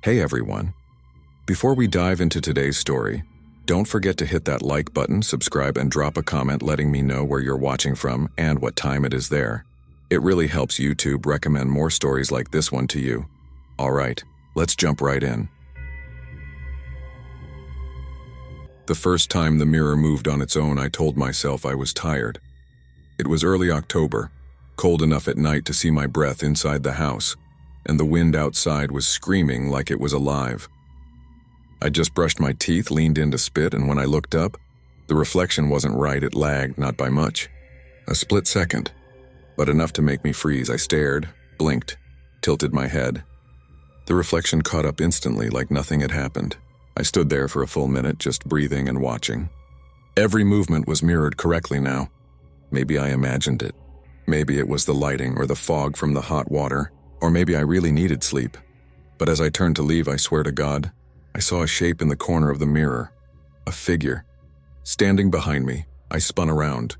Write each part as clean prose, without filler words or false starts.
Hey everyone. Before we dive into today's story, don't forget to hit that like button, subscribe, and drop a comment letting me know where you're watching from and what time it is there. It really helps YouTube recommend more stories like this one to you. Alright, let's jump right in. The first time the mirror moved on its own, I told myself I was tired. It was early October, cold enough at night to see my breath inside the house, and the wind outside was screaming like it was alive. I just brushed my teeth, leaned in to spit, and when I looked up, the reflection wasn't right. It lagged, not by much. A split second, but enough to make me freeze. I stared, blinked, tilted my head. The reflection caught up instantly like nothing had happened. I stood there for a full minute, just breathing and watching. Every movement was mirrored correctly now. Maybe I imagined it. Maybe it was the lighting or the fog from the hot water, or maybe I really needed sleep. But as I turned to leave, I swear to God, I saw a shape in the corner of the mirror. A figure. Standing behind me, I spun around.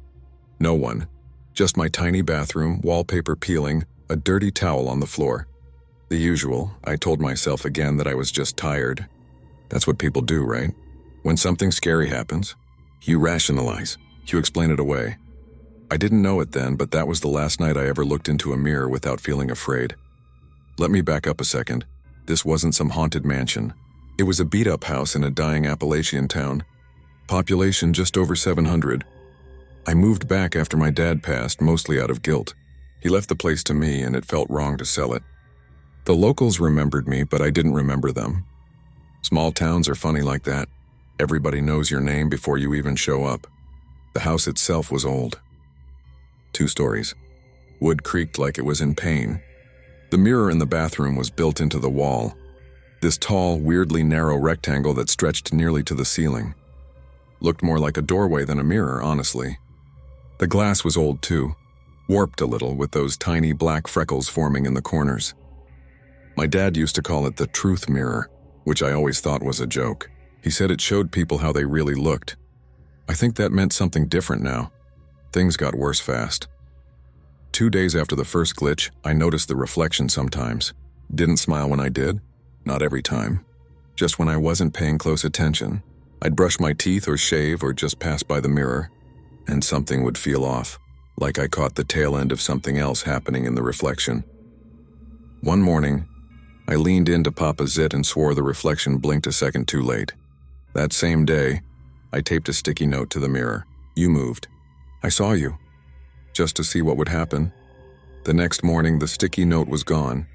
No one. Just my tiny bathroom, wallpaper peeling, a dirty towel on the floor. The usual. I told myself again that I was just tired. That's what people do, right? When something scary happens, you rationalize. You explain it away. I didn't know it then, but that was the last night I ever looked into a mirror without feeling afraid. Let me back up a second. This wasn't some haunted mansion. It was a beat-up house in a dying Appalachian town. Population just over 700. I moved back after my dad passed, mostly out of guilt. He left the place to me, and it felt wrong to sell it. The locals remembered me, but I didn't remember them. Small towns are funny like that. Everybody knows your name before you even show up. The house itself was old. 2 stories. Wood creaked like it was in pain. The mirror in the bathroom was built into the wall. This tall, weirdly narrow rectangle that stretched nearly to the ceiling. Looked more like a doorway than a mirror, honestly. The glass was old too, warped a little with those tiny black freckles forming in the corners. My dad used to call it the truth mirror, which I always thought was a joke. He said it showed people how they really looked. I think that meant something different now. Things got worse fast. 2 days after the first glitch, I noticed the reflection sometimes. Didn't smile when I did. Not every time. Just when I wasn't paying close attention. I'd brush my teeth or shave or just pass by the mirror, and something would feel off, like I caught the tail end of something else happening in the reflection. One morning, I leaned in to pop a zit and swore the reflection blinked a second too late. That same day, I taped a sticky note to the mirror. You moved. I saw you. Just to see what would happen. The next morning, the sticky note was gone.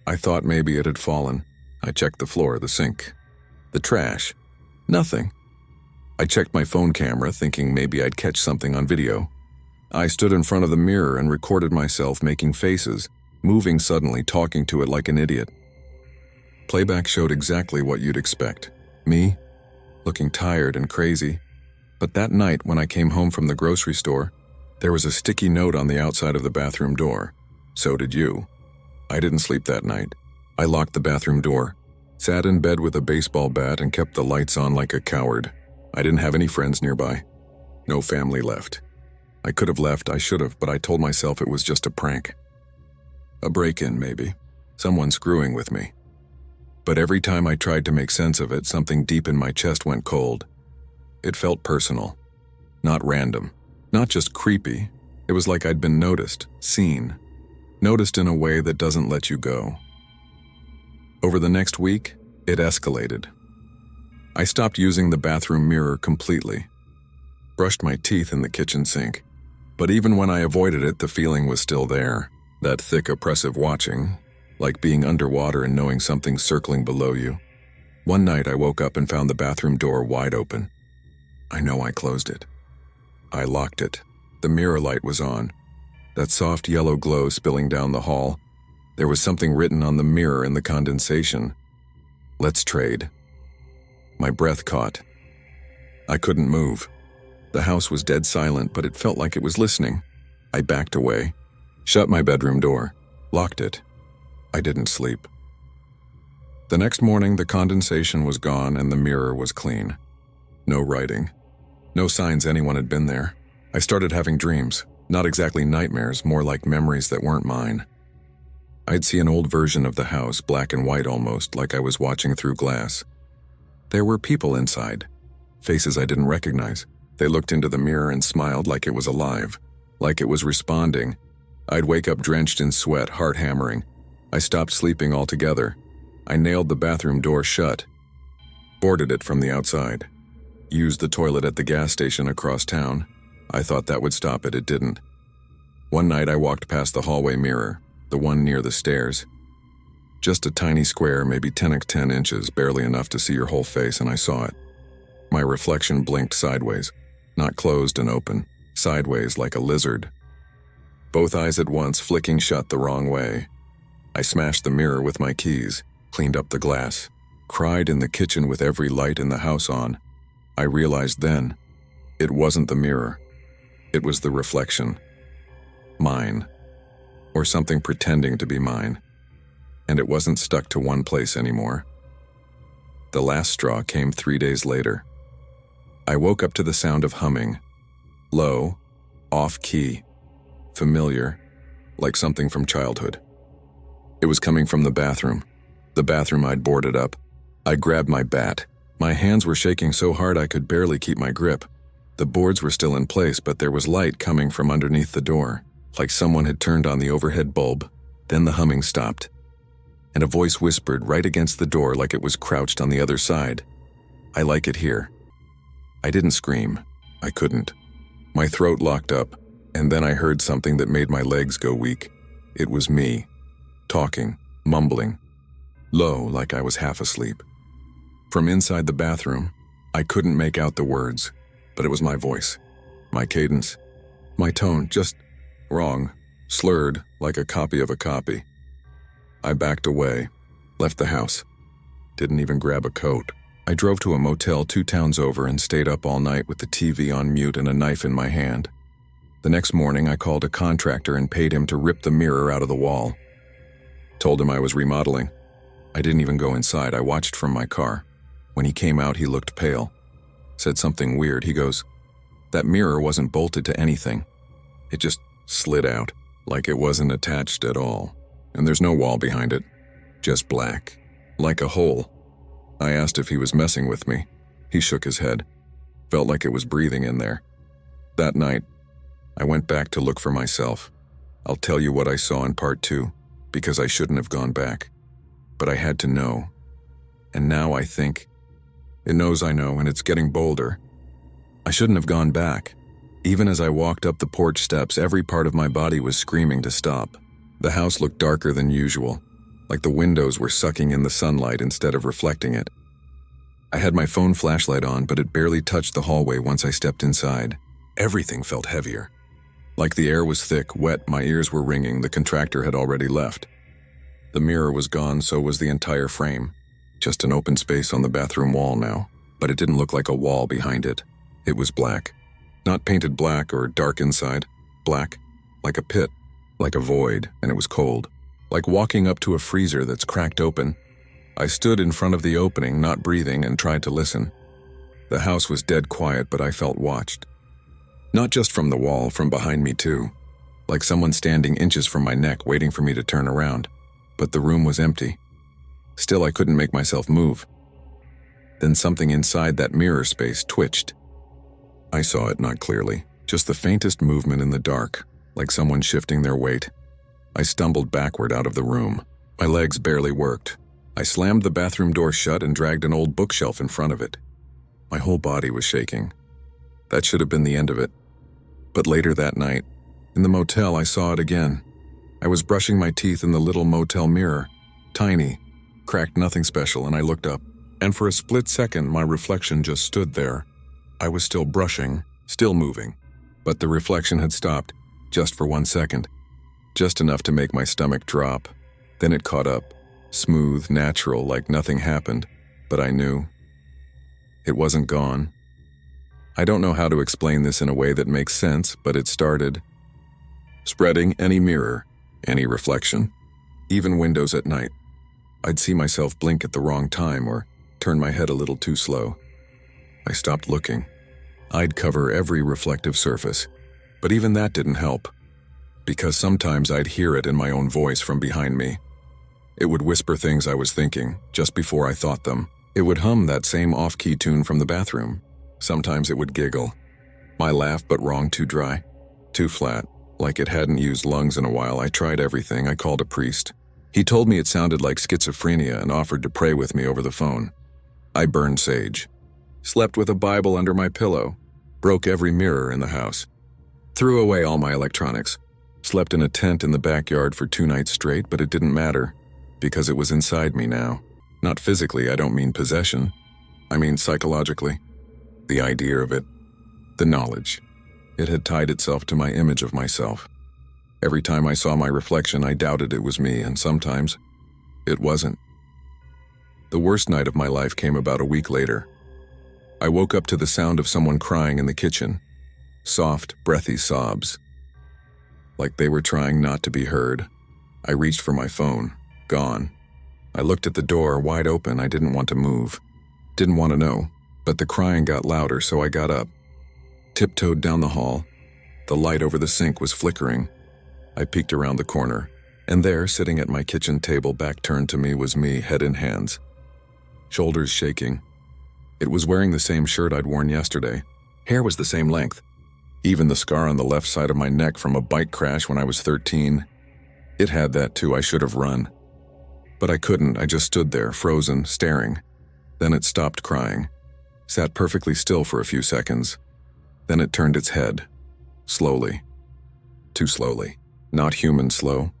I thought maybe it had fallen. I checked the floor, the sink, the trash. Nothing. I checked my phone camera, thinking maybe I'd catch something on video. I stood in front of the mirror and recorded myself making faces, moving suddenly, talking to it like an idiot. Playback showed exactly what you'd expect. Me, looking tired and crazy. But that night, when I came home from the grocery store, there was a sticky note on the outside of the bathroom door. So did you. I didn't sleep that night. I locked the bathroom door, sat in bed with a baseball bat, and kept the lights on like a coward. I didn't have any friends nearby. No family left. I could have left, I should have, but I told myself it was just a prank. A break-in, maybe. Someone screwing with me. But every time I tried to make sense of it, something deep in my chest went cold. It felt personal. Not random. Not just creepy. It was like I'd been noticed, seen. Noticed in a way that doesn't let you go. Over the next week, it escalated. I stopped using the bathroom mirror completely. Brushed my teeth in the kitchen sink. But even when I avoided it, the feeling was still there. That thick, oppressive watching, like being underwater and knowing something's circling below you. One night I woke up and found the bathroom door wide open. I know I closed it. I locked it. The mirror light was on. That soft yellow glow spilling down the hall. There was something written on the mirror in the condensation. Let's trade. My breath caught. I couldn't move. The house was dead silent, but it felt like it was listening. I backed away, shut my bedroom door, locked it. I didn't sleep. The next morning, the condensation was gone and the mirror was clean. No writing. No signs anyone had been there. I started having dreams. Not exactly nightmares, more like memories that weren't mine. I'd see an old version of the house, black and white almost, like I was watching through glass. There were people inside, faces I didn't recognize. They looked into the mirror and smiled like it was alive, like it was responding. I'd wake up drenched in sweat, heart hammering. I stopped sleeping altogether. I nailed the bathroom door shut, boarded it from the outside, used the toilet at the gas station across town. I thought that would stop it. It didn't. One night I walked past the hallway mirror, the one near the stairs. Just a tiny square, maybe 10 inches, barely enough to see your whole face, and I saw it. My reflection blinked sideways, not closed and open, sideways like a lizard. Both eyes at once flicking shut the wrong way. I smashed the mirror with my keys, cleaned up the glass, cried in the kitchen with every light in the house on. I realized then, it wasn't the mirror. It was the reflection. Mine. Or something pretending to be mine. And it wasn't stuck to one place anymore. The last straw came 3 days later. I woke up to the sound of humming. Low, off-key, familiar, like something from childhood. It was coming from the bathroom I'd boarded up. I grabbed my bat. My hands were shaking so hard I could barely keep my grip. The boards were still in place, but there was light coming from underneath the door, like someone had turned on the overhead bulb. Then the humming stopped, and a voice whispered right against the door like it was crouched on the other side. "I like it here." I didn't scream. I couldn't. My throat locked up, and then I heard something that made my legs go weak. It was me, talking, mumbling, low like I was half asleep. From inside the bathroom, I couldn't make out the words, but it was my voice, my cadence, my tone, just wrong, slurred like a copy of a copy. I backed away, left the house, didn't even grab a coat. I drove to a motel 2 towns over and stayed up all night with the TV on mute and a knife in my hand. The next morning, I called a contractor and paid him to rip the mirror out of the wall. Told him I was remodeling. I didn't even go inside. I watched from my car. When he came out, he looked pale. Said something weird. He goes, "That mirror wasn't bolted to anything. It just slid out, like it wasn't attached at all. And there's no wall behind it. Just black, like a hole." I asked if he was messing with me. He shook his head. Felt like it was breathing in there. That night, I went back to look for myself. I'll tell you what I saw in part 2, because I shouldn't have gone back. But I had to know. And now I think, it knows I know, and it's getting bolder. I shouldn't have gone back. Even as I walked up the porch steps, every part of my body was screaming to stop. The house looked darker than usual, like the windows were sucking in the sunlight instead of reflecting it. I had my phone flashlight on, but it barely touched the hallway once I stepped inside. Everything felt heavier. Like the air was thick, wet, my ears were ringing, the contractor had already left. The mirror was gone, so was the entire frame. Just an open space on the bathroom wall now, but it didn't look like a wall behind it. It was black. Not painted black or dark inside. Black, like a pit, like a void, and it was cold. Like walking up to a freezer that's cracked open. I stood in front of the opening, not breathing, and tried to listen. The house was dead quiet, but I felt watched. Not just from the wall, from behind me too. Like someone standing inches from my neck waiting for me to turn around. But the room was empty. Still, I couldn't make myself move. Then something inside that mirror space twitched. I saw it not clearly, just the faintest movement in the dark, like someone shifting their weight. I stumbled backward out of the room. My legs barely worked. I slammed the bathroom door shut and dragged an old bookshelf in front of it. My whole body was shaking. That should have been the end of it. But later that night, in the motel, I saw it again. I was brushing my teeth in the little motel mirror. Tiny, cracked, nothing special, and I looked up. And for a split second, my reflection just stood there. I was still brushing, still moving. But the reflection had stopped, just for 1 second. Just enough to make my stomach drop. Then it caught up, smooth, natural, like nothing happened. But I knew. It wasn't gone. I don't know how to explain this in a way that makes sense, but it started spreading any mirror, any reflection, even windows at night. I'd see myself blink at the wrong time or turn my head a little too slow. I stopped looking. I'd cover every reflective surface, but even that didn't help. because sometimes I'd hear it in my own voice from behind me. It would whisper things I was thinking, just before I thought them. It would hum that same off-key tune from the bathroom. Sometimes it would giggle. My laugh, but wrong, too dry, too flat, like it hadn't used lungs in a while. I tried everything. I called a priest. He told me it sounded like schizophrenia and offered to pray with me over the phone. I burned sage, slept with a Bible under my pillow, broke every mirror in the house, threw away all my electronics, slept in a tent in the backyard for 2 nights straight, but it didn't matter, because it was inside me now. Not physically, I don't mean possession. I mean psychologically. The idea of it, the knowledge. It had tied itself to my image of myself. Every time I saw my reflection, I doubted it was me, and sometimes it wasn't. The worst night of my life came about a week later. I woke up to the sound of someone crying in the kitchen. Soft, breathy sobs. Like they were trying not to be heard. I reached for my phone. Gone. I looked at the door, wide open. I didn't want to move. Didn't want to know. But the crying got louder, so I got up. Tiptoed down the hall. The light over the sink was flickering. I peeked around the corner, and there, sitting at my kitchen table, back turned to me, was me, head in hands. Shoulders shaking. It was wearing the same shirt I'd worn yesterday. Hair was the same length. Even the scar on the left side of my neck from a bike crash when I was 13. It had that too. I should have run. But I couldn't. I just stood there, frozen, staring. Then it stopped crying. Sat perfectly still for a few seconds. Then it turned its head. Slowly. Too slowly. Not human slow.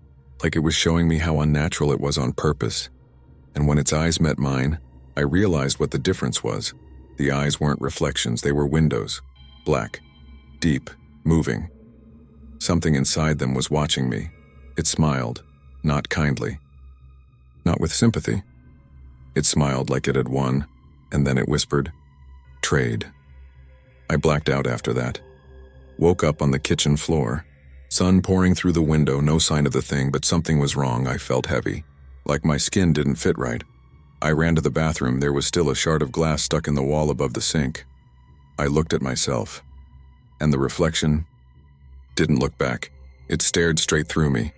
Like it was showing me how unnatural it was on purpose. And when its eyes met mine, I realized what the difference was. The eyes weren't reflections, they were windows. Black. Deep. Moving. Something inside them was watching me. It smiled. Not kindly. Not with sympathy. It smiled like it had won, and then it whispered, "Trade." I blacked out after that. Woke up on the kitchen floor. Sun pouring through the window, no sign of the thing, but something was wrong. I felt heavy. Like my skin didn't fit right. I ran to the bathroom. There was still a shard of glass stuck in the wall above the sink. I looked at myself, and the reflection didn't look back. It stared straight through me.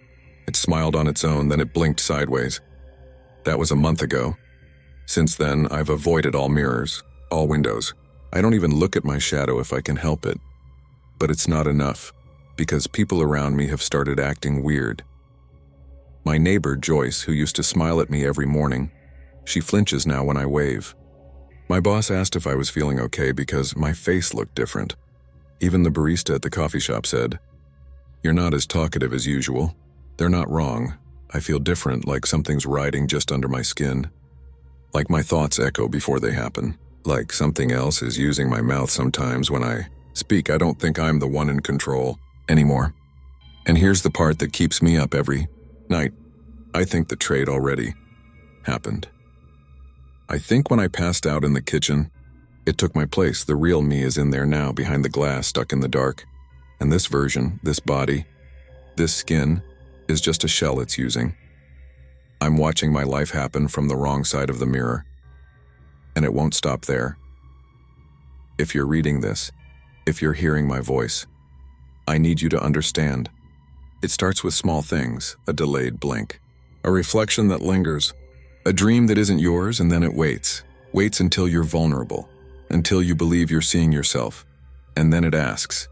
It smiled on its own, then it blinked sideways. That was a month ago. Since then, I've avoided all mirrors, all windows. I don't even look at my shadow if I can help it. But it's not enough, because people around me have started acting weird. My neighbor, Joyce, who used to smile at me every morning, she flinches now when I wave. My boss asked if I was feeling okay because my face looked different. Even the barista at the coffee shop said, "You're not as talkative as usual." They're not wrong. I feel different, like something's riding just under my skin. Like my thoughts echo before they happen. Like something else is using my mouth sometimes when I speak. I don't think I'm the one in control anymore. And here's the part that keeps me up every night. I think the trade already happened. I think when I passed out in the kitchen, it took my place. The real me is in there now, behind the glass, stuck in the dark. And this version, this body, this skin, is just a shell it's using. I'm watching my life happen from the wrong side of the mirror. And it won't stop there. If you're reading this, if you're hearing my voice, I need you to understand. It starts with small things, a delayed blink, a reflection that lingers, a dream that isn't yours, and then it waits until you're vulnerable, until you believe you're seeing yourself, and then it asks,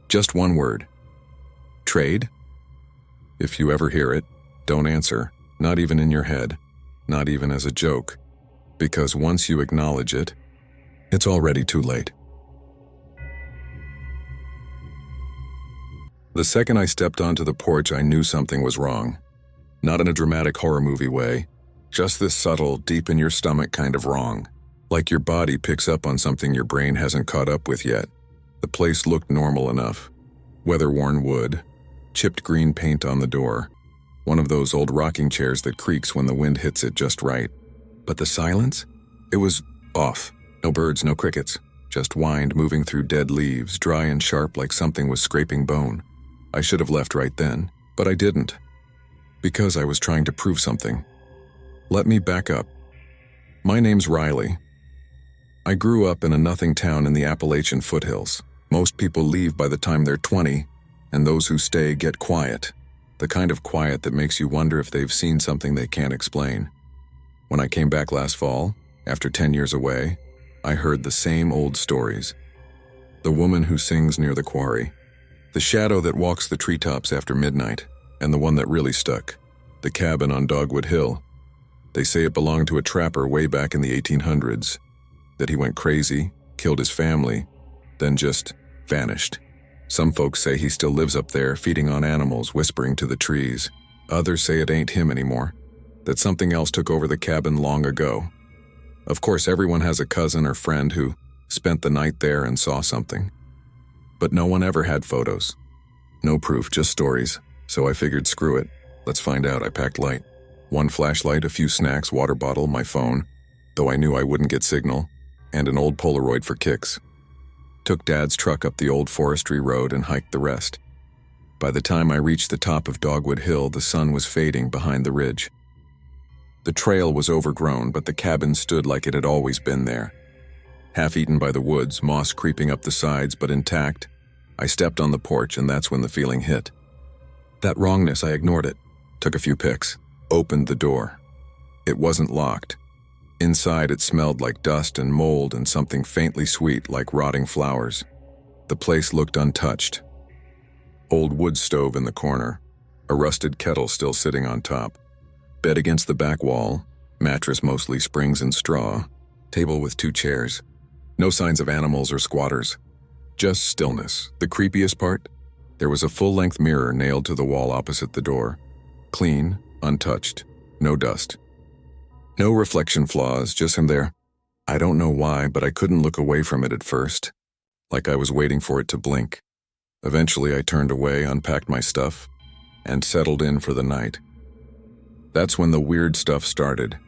just one word, trade? If you ever hear it, don't answer, not even in your head, not even as a joke, because once you acknowledge it, it's already too late. The second I stepped onto the porch, I knew something was wrong. Not in a dramatic horror movie way, just this subtle, deep in your stomach kind of wrong. Like your body picks up on something your brain hasn't caught up with yet. The place looked normal enough. Weather-worn wood, chipped green paint on the door, one of those old rocking chairs that creaks when the wind hits it just right. But the silence? It was off. No birds, no crickets. Just wind moving through dead leaves, dry and sharp like something was scraping bone. I should have left right then, but I didn't. Because I was trying to prove something. Let me back up. My name's Riley. I grew up in a nothing town in the Appalachian foothills. Most people leave by the time they're 20, and those who stay get quiet. The kind of quiet that makes you wonder if they've seen something they can't explain. When I came back last fall, after 10 years away, I heard the same old stories. The woman who sings near the quarry, the shadow that walks the treetops after midnight, and the one that really stuck, the cabin on Dogwood Hill. They say it belonged to a trapper way back in the 1800s, that he went crazy, killed his family, then just vanished. Some folks say he still lives up there, feeding on animals, whispering to the trees. Others say it ain't him anymore, that something else took over the cabin long ago. Of course, everyone has a cousin or friend who spent the night there and saw something. But no one ever had photos. No proof, just stories. So I figured, screw it. Let's find out. I packed light. One flashlight, a few snacks, water bottle, my phone, though I knew I wouldn't get signal, and an old Polaroid for kicks. Took Dad's truck up the old forestry road and hiked the rest. By the time I reached the top of Dogwood Hill, the sun was fading behind the ridge. The trail was overgrown, but the cabin stood like it had always been there. Half-eaten by the woods, moss creeping up the sides, but intact. I stepped on the porch, and that's when the feeling hit. That wrongness, I ignored it. Took a few pics. Opened the door. It wasn't locked. Inside, it smelled like dust and mold and something faintly sweet like rotting flowers. The place looked untouched. Old wood stove in the corner, a rusted kettle still sitting on top. Bed against the back wall, mattress mostly springs and straw, table with 2 chairs. No signs of animals or squatters. Just stillness. The creepiest part? There was a full-length mirror nailed to the wall opposite the door. Clean, untouched, no dust. No reflection flaws, just him there. I don't know why, but I couldn't look away from it at first, like I was waiting for it to blink. Eventually I turned away, unpacked my stuff, and settled in for the night. That's when the weird stuff started.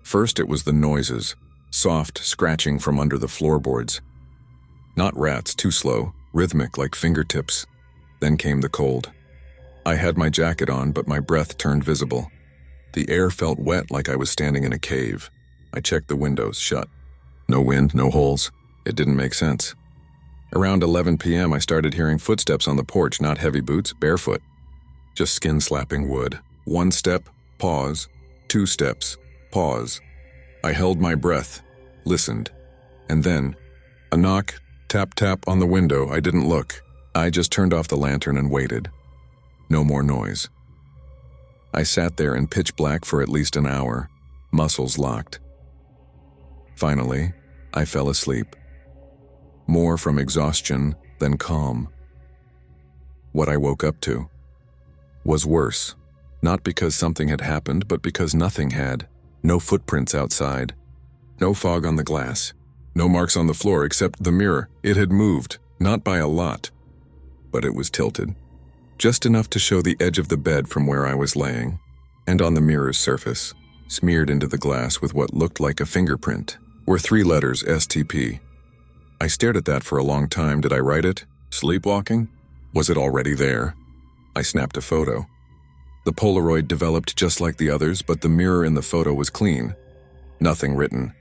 First it was the noises, soft scratching from under the floorboards. Not rats, too slow, rhythmic like fingertips. Then came the cold. I had my jacket on, but my breath turned visible. The air felt wet like I was standing in a cave. I checked the windows, shut. No wind, no holes. It didn't make sense. Around 11 p.m. I started hearing footsteps on the porch, not heavy boots, barefoot. Just skin slapping wood. 1 step, pause. 2 steps, pause. I held my breath, listened. And then, a knock, tap tap on the window. I didn't look. I just turned off the lantern and waited. No more noise. I sat there in pitch black for at least an hour, muscles locked. Finally, I fell asleep. More from exhaustion than calm. What I woke up to was worse, not because something had happened, but because nothing had. No footprints outside, no fog on the glass, no marks on the floor except the mirror. It had moved, not by a lot, but it was tilted. Just enough to show the edge of the bed from where I was laying, and on the mirror's surface, smeared into the glass with what looked like a fingerprint, were 3 letters, STP. I stared at that for a long time. Did I write it? Sleepwalking? Was it already there? I snapped a photo. The Polaroid developed just like the others, but the mirror in the photo was clean. Nothing written.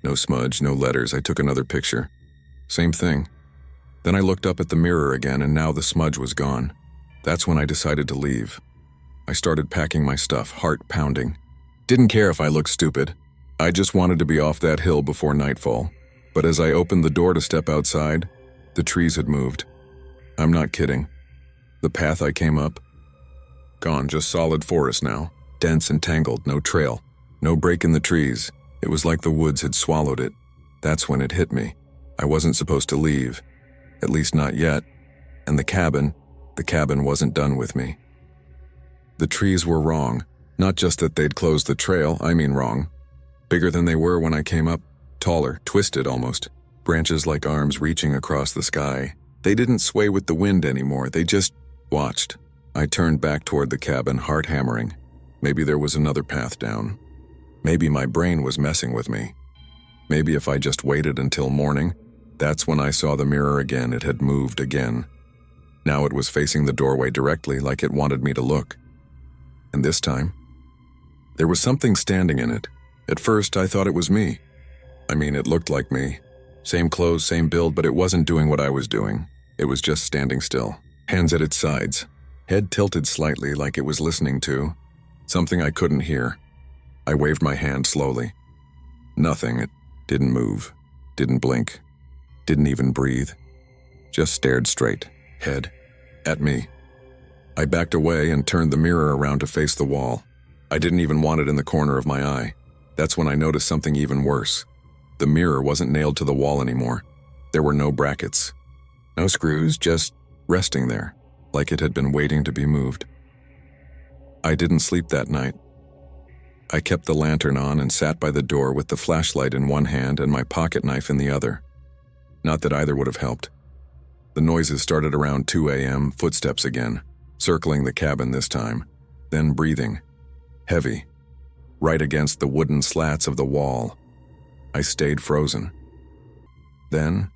No smudge, no letters. I took another picture. Same thing. Then I looked up at the mirror again, and now the smudge was gone. That's when I decided to leave. I started packing my stuff, heart pounding. Didn't care if I looked stupid. I just wanted to be off that hill before nightfall. But as I opened the door to step outside, the trees had moved. I'm not kidding. The path I came up, gone, just solid forest now. Dense and tangled, no trail, no break in the trees. It was like the woods had swallowed it. That's when it hit me. I wasn't supposed to leave. At least not yet. And the cabin wasn't done with me. The trees were wrong. Not just that they'd closed the trail, I mean wrong. Bigger than they were when I came up. Taller, twisted almost. Branches like arms reaching across the sky. They didn't sway with the wind anymore. They just watched. I turned back toward the cabin, heart hammering. Maybe there was another path down. Maybe my brain was messing with me. Maybe if I just waited until morning. That's when I saw the mirror again. It had moved again. Now it was facing the doorway directly, like it wanted me to look. And this time, there was something standing in it. At first, I thought it was me. I mean, it looked like me. Same clothes, same build, but it wasn't doing what I was doing. It was just standing still. hands at its sides, head tilted slightly like it was listening to something I couldn't hear. I waved my hand slowly. Nothing. It didn't move, didn't blink, didn't even breathe. Just stared straight, head, at me. I backed away and turned the mirror around to face the wall. I didn't even want it in the corner of my eye. That's when I noticed something even worse. The mirror wasn't nailed to the wall anymore. There were no brackets. No screws, just resting there, like it had been waiting to be moved. I didn't sleep that night. I kept the lantern on and sat by the door with the flashlight in one hand and my pocket knife in the other. Not that either would have helped. The noises started around 2 a.m., footsteps again, circling the cabin this time, then breathing, heavy, right against the wooden slats of the wall. I stayed frozen. Then,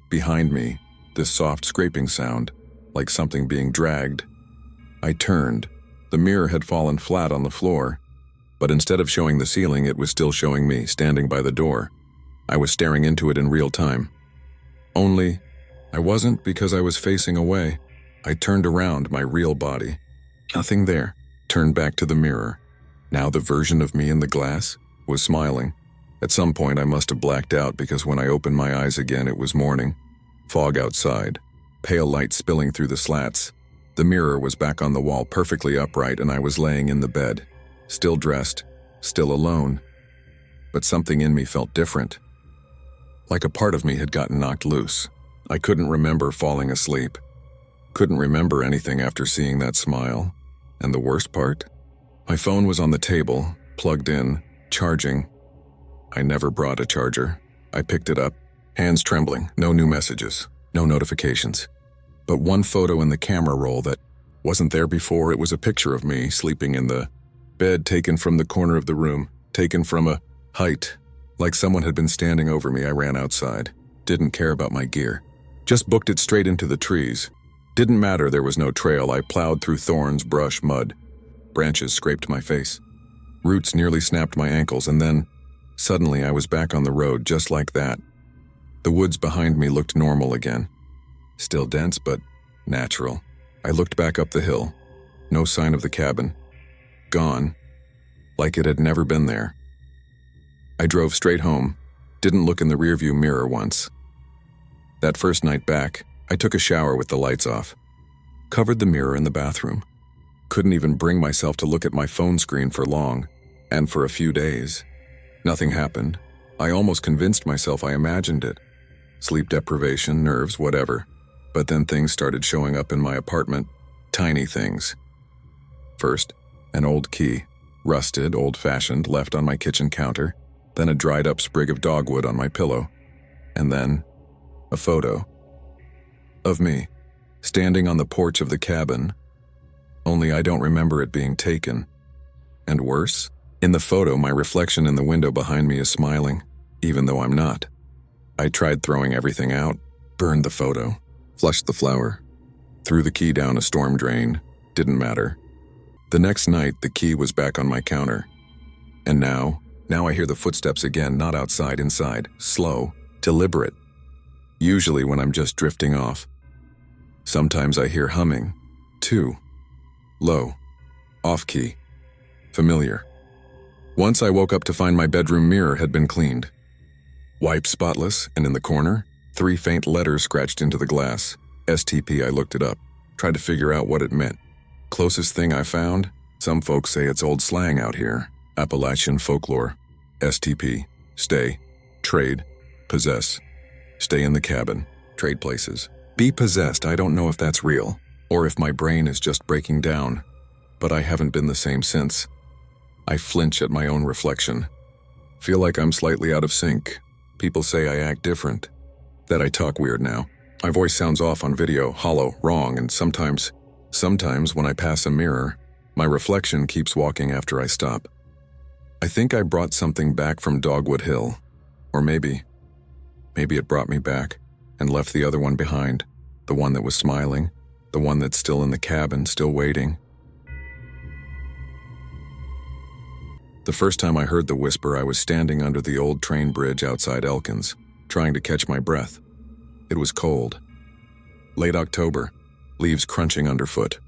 behind me, this soft scraping sound, like something being dragged. I turned. The mirror had fallen flat on the floor, but instead of showing the ceiling, it was still showing me, standing by the door. I was staring into it in real time. Only, I wasn't because I was facing away. I turned around, my real body. Nothing there. Turned back to the mirror. Now the version of me in the glass was smiling. At some point I must have blacked out because when I opened my eyes again it was morning. Fog outside. Pale light spilling through the slats. The mirror was back on the wall perfectly upright and I was laying in the bed. Still dressed. Still alone. But something in me felt different. Like a part of me had gotten knocked loose. I couldn't remember falling asleep. Couldn't remember anything after seeing that smile. And the worst part? My phone was on the table, plugged in, charging. I never brought a charger. I picked it up, hands trembling, no new messages, no notifications. But one photo in the camera roll that wasn't there before. It was a picture of me sleeping in the bed taken from the corner of the room, taken from a height. Like someone had been standing over me. I ran outside. Didn't care about my gear. Just booked it straight into the trees. Didn't matter there was no trail. I plowed through thorns, brush, mud. Branches scraped my face. Roots nearly snapped my ankles, and then, suddenly I was back on the road just like that. The woods behind me looked normal again. Still dense, but natural. I looked back up the hill. No sign of the cabin. Gone. Like it had never been there. I drove straight home. Didn't look in the rearview mirror once. That first night back, I took a shower with the lights off. Covered the mirror in the bathroom. Couldn't even bring myself to look at my phone screen for long. And for a few days. Nothing happened. I almost convinced myself I imagined it. Sleep deprivation, nerves, whatever. But then things started showing up in my apartment. Tiny things. First, an old key. Rusted, old-fashioned, left on my kitchen counter. Then a dried-up sprig of dogwood on my pillow. And then, a photo. Of me, standing on the porch of the cabin. Only I don't remember it being taken. And worse, in the photo my reflection in the window behind me is smiling, even though I'm not. I tried throwing everything out, burned the photo, flushed the flower, threw the key down a storm drain, didn't matter. The next night the key was back on my counter. And now I hear the footsteps again, not outside, inside, slow, deliberate. Usually when I'm just drifting off. Sometimes I hear humming, too. Low, off-key, familiar. Once I woke up to find my bedroom mirror had been cleaned. Wiped spotless, and in the corner, 3 faint letters scratched into the glass. STP. I looked it up, tried to figure out what it meant. Closest thing I found, some folks say it's old slang out here. Appalachian folklore. STP. Stay. Trade. Possess. Stay in the cabin. Trade places. Be possessed. I don't know if that's real, or if my brain is just breaking down, but I haven't been the same since. I flinch at my own reflection. Feel like I'm slightly out of sync. People say I act different, that I talk weird now. My voice sounds off on video, hollow, wrong, and sometimes when I pass a mirror, my reflection keeps walking after I stop. I think I brought something back from Dogwood Hill, or maybe it brought me back and left the other one behind, the one that was smiling, the one that's still in the cabin, still waiting. The first time I heard the whisper, I was standing under the old train bridge outside Elkins, trying to catch my breath. It was cold. Late October, leaves crunching underfoot,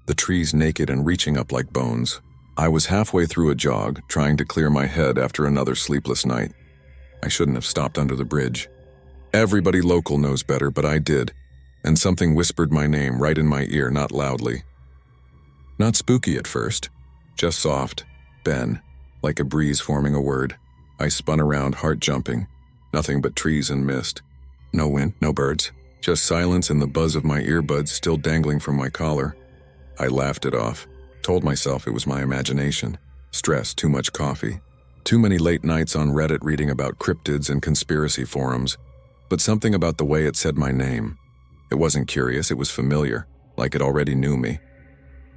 the trees naked and reaching up like bones. I was halfway through a jog, trying to clear my head after another sleepless night. I shouldn't have stopped under the bridge. Everybody local knows better, but I did, and something whispered my name right in my ear, not loudly. Not spooky at first, just soft. Ben, like a breeze forming a word. I spun around, heart jumping. Nothing but trees and mist. No wind, no birds. Just silence and the buzz of my earbuds still dangling from my collar. I laughed it off, told myself it was my imagination. Stress, too much coffee. Too many late nights on Reddit reading about cryptids and conspiracy forums. But something about the way it said my name. It wasn't curious, it was familiar, like it already knew me.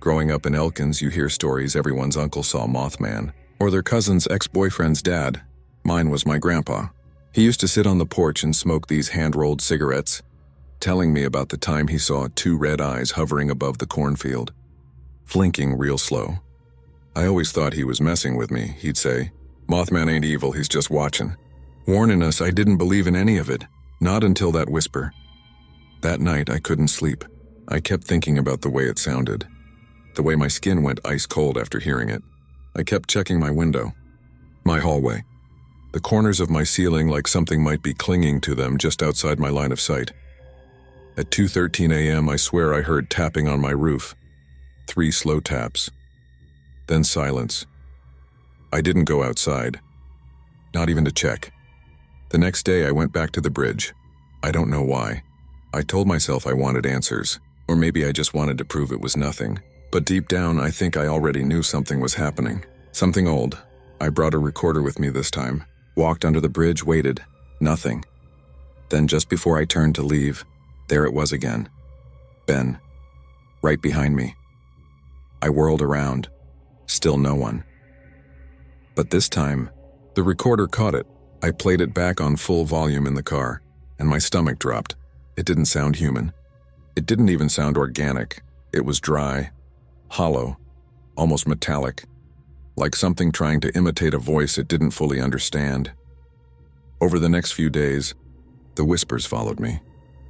Growing up in Elkins, you hear stories everyone's uncle saw Mothman, or their cousin's ex-boyfriend's dad. Mine was my grandpa. He used to sit on the porch and smoke these hand-rolled cigarettes, telling me about the time he saw two red eyes hovering above the cornfield, flinking real slow. I always thought he was messing with me, he'd say. Mothman ain't evil, he's just watching. Warning us, I didn't believe in any of it, not until that whisper. That night, I couldn't sleep. I kept thinking about the way it sounded, the way my skin went ice cold after hearing it. I kept checking my window, my hallway, the corners of my ceiling like something might be clinging to them just outside my line of sight. At 2:13 a.m., I swear I heard tapping on my roof. 3 slow taps. Then silence. I didn't go outside, not even to check. The next day, I went back to the bridge. I don't know why. I told myself I wanted answers, or maybe I just wanted to prove it was nothing. But deep down, I think I already knew something was happening. Something old. I brought a recorder with me this time. Walked under the bridge, waited. Nothing. Then just before I turned to leave, there it was again. Ben. Right behind me. I whirled around. Still no one. But this time, the recorder caught it. I played it back on full volume in the car, and my stomach dropped. It didn't sound human. It didn't even sound organic. It was dry, hollow, almost metallic, like something trying to imitate a voice it didn't fully understand. Over the next few days, the whispers followed me.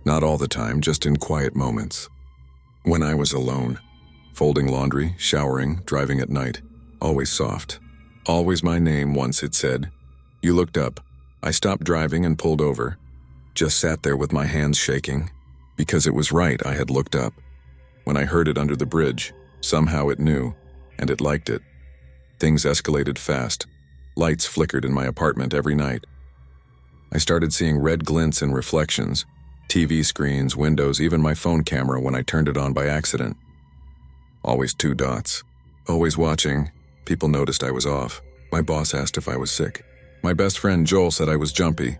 Not all the time, just in quiet moments. When I was alone, folding laundry, showering, driving at night, always soft. Always my name, once it said. You looked up. I stopped driving and pulled over. Just sat there with my hands shaking. Because it was right, I had looked up. When I heard it under the bridge, somehow it knew, and it liked it. Things escalated fast. Lights flickered in my apartment every night. I started seeing red glints and reflections, TV screens, windows, even my phone camera when I turned it on by accident. Always 2 dots. Always watching. People noticed I was off. My boss asked if I was sick. My best friend Joel said I was jumpy.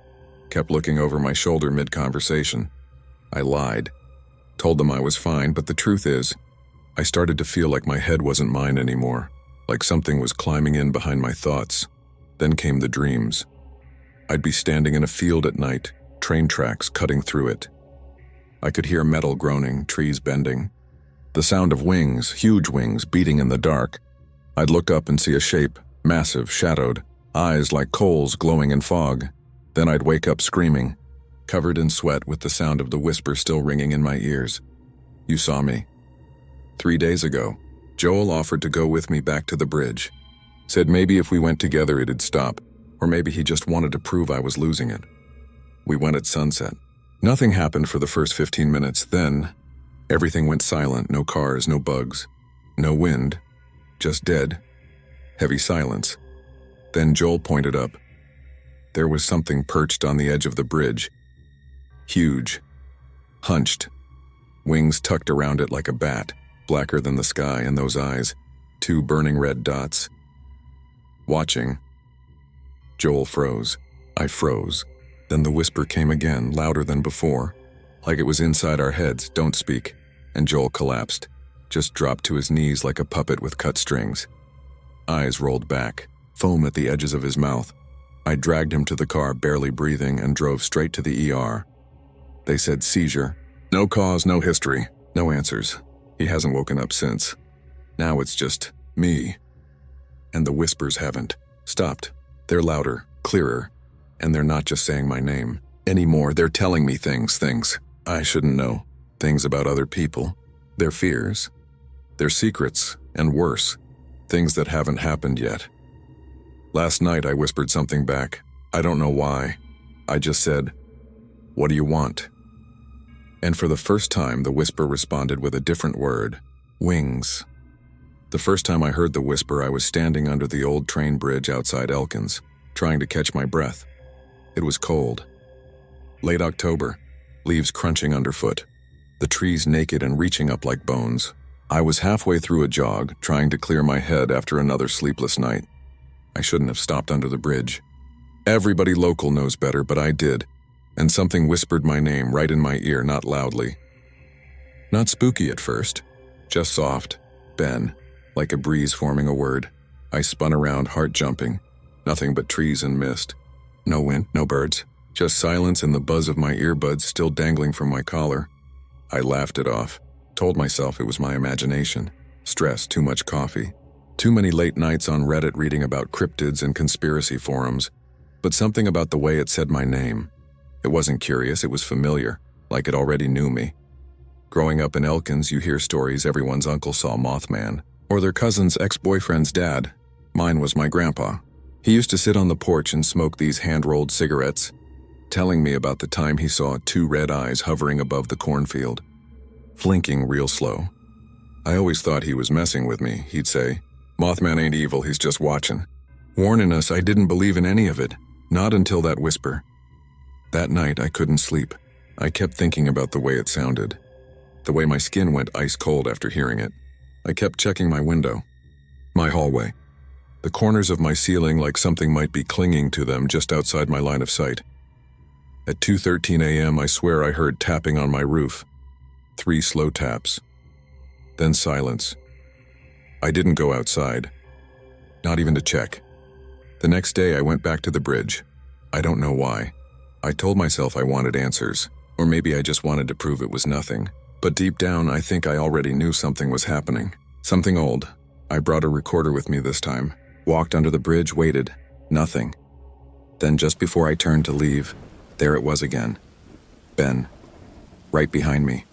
Kept looking over my shoulder mid-conversation. I lied. Told them I was fine, but the truth is, I started to feel like my head wasn't mine anymore, like something was climbing in behind my thoughts. Then came the dreams. I'd be standing in a field at night, train tracks cutting through it. I could hear metal groaning, trees bending. The sound of wings, huge wings, beating in the dark. I'd look up and see a shape, massive, shadowed, eyes like coals glowing in fog. Then I'd wake up screaming, covered in sweat with the sound of the whisper still ringing in my ears. You saw me. 3 days ago, Joel offered to go with me back to the bridge. Said maybe if we went together it'd stop, or maybe he just wanted to prove I was losing it. We went at sunset. Nothing happened for the first 15 minutes, then everything went silent, no cars, no bugs, no wind, just dead, heavy silence. Then Joel pointed up. There was something perched on the edge of the bridge. Huge, hunched, wings tucked around it like a bat, blacker than the sky, and those eyes, 2 burning red dots. Watching. Joel froze. I froze. Then the whisper came again, louder than before, like it was inside our heads, don't speak, and Joel collapsed, just dropped to his knees like a puppet with cut strings. Eyes rolled back, foam at the edges of his mouth. I dragged him to the car, barely breathing, and drove straight to the ER. They said seizure. No cause, no history, no answers. He hasn't woken up since. Now it's just me. And the whispers haven't stopped. They're louder, clearer, and they're not just saying my name anymore. They're telling me things I shouldn't know. Things about other people, Their fears, their secrets, and worse, things that haven't happened yet. Last night I whispered something back. I don't know why. I just said, "What do you want?" And for the first time, the whisper responded with a different word, wings. The first time I heard the whisper, I was standing under the old train bridge outside Elkins, trying to catch my breath. It was cold. Late October, leaves crunching underfoot, the trees naked and reaching up like bones. I was halfway through a jog, trying to clear my head after another sleepless night. I shouldn't have stopped under the bridge. Everybody local knows better, but I did, and something whispered my name right in my ear, not loudly. Not spooky at first, just soft, Ben, like a breeze forming a word. I spun around, heart jumping. Nothing but trees and mist. No wind, no birds, just silence and the buzz of my earbuds still dangling from my collar. I laughed it off, told myself it was my imagination. Stress, too much coffee. Too many late nights on Reddit reading about cryptids and conspiracy forums. But something about the way it said my name. It wasn't curious, it was familiar, like it already knew me. Growing up in Elkins, you hear stories everyone's uncle saw Mothman, or their cousin's ex-boyfriend's dad. Mine was my grandpa. He used to sit on the porch and smoke these hand-rolled cigarettes, telling me about the time he saw two red eyes hovering above the cornfield, flinking real slow. I always thought he was messing with me, he'd say. Mothman ain't evil, he's just watching. Warning us, I didn't believe in any of it, not until that whisper. That night, I couldn't sleep. I kept thinking about the way it sounded, the way my skin went ice cold after hearing it. I kept checking my window, my hallway, the corners of my ceiling like something might be clinging to them just outside my line of sight. At 2:13 a.m., I swear I heard tapping on my roof. 3 slow taps. Then silence. I didn't go outside, not even to check. The next day, I went back to the bridge. I don't know why. I told myself I wanted answers, or maybe I just wanted to prove it was nothing. But deep down, I think I already knew something was happening. Something old. I brought a recorder with me this time. Walked under the bridge, waited. Nothing. Then just before I turned to leave, there it was again. Ben. Right behind me.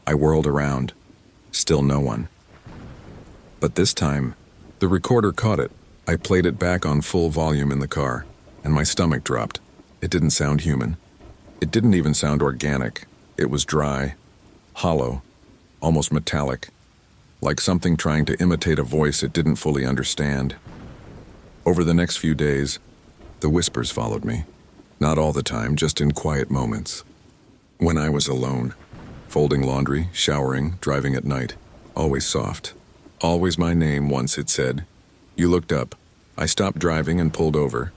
I whirled around. Still no one. But this time, the recorder caught it. I played it back on full volume in the car, and my stomach dropped. It didn't sound human. It didn't even sound organic. It was dry, hollow, almost metallic, like something trying to imitate a voice it didn't fully understand. Over the next few days, the whispers followed me. Not all the time, just in quiet moments. When I was alone, folding laundry, showering, driving at night, always soft. Always my name, once it said. You looked up. I stopped driving and pulled over.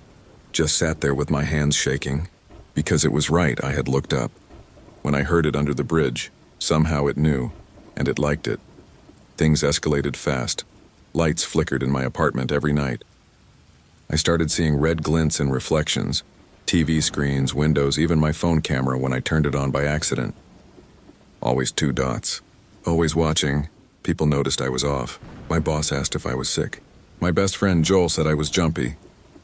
Just sat there with my hands shaking. Because it was right, I had looked up. When I heard it under the bridge, somehow it knew, and it liked it. Things escalated fast. Lights flickered in my apartment every night. I started seeing red glints and reflections, TV screens, windows, even my phone camera when I turned it on by accident. Always 2 dots. Always watching. People noticed I was off. My boss asked if I was sick. My best friend Joel said I was jumpy.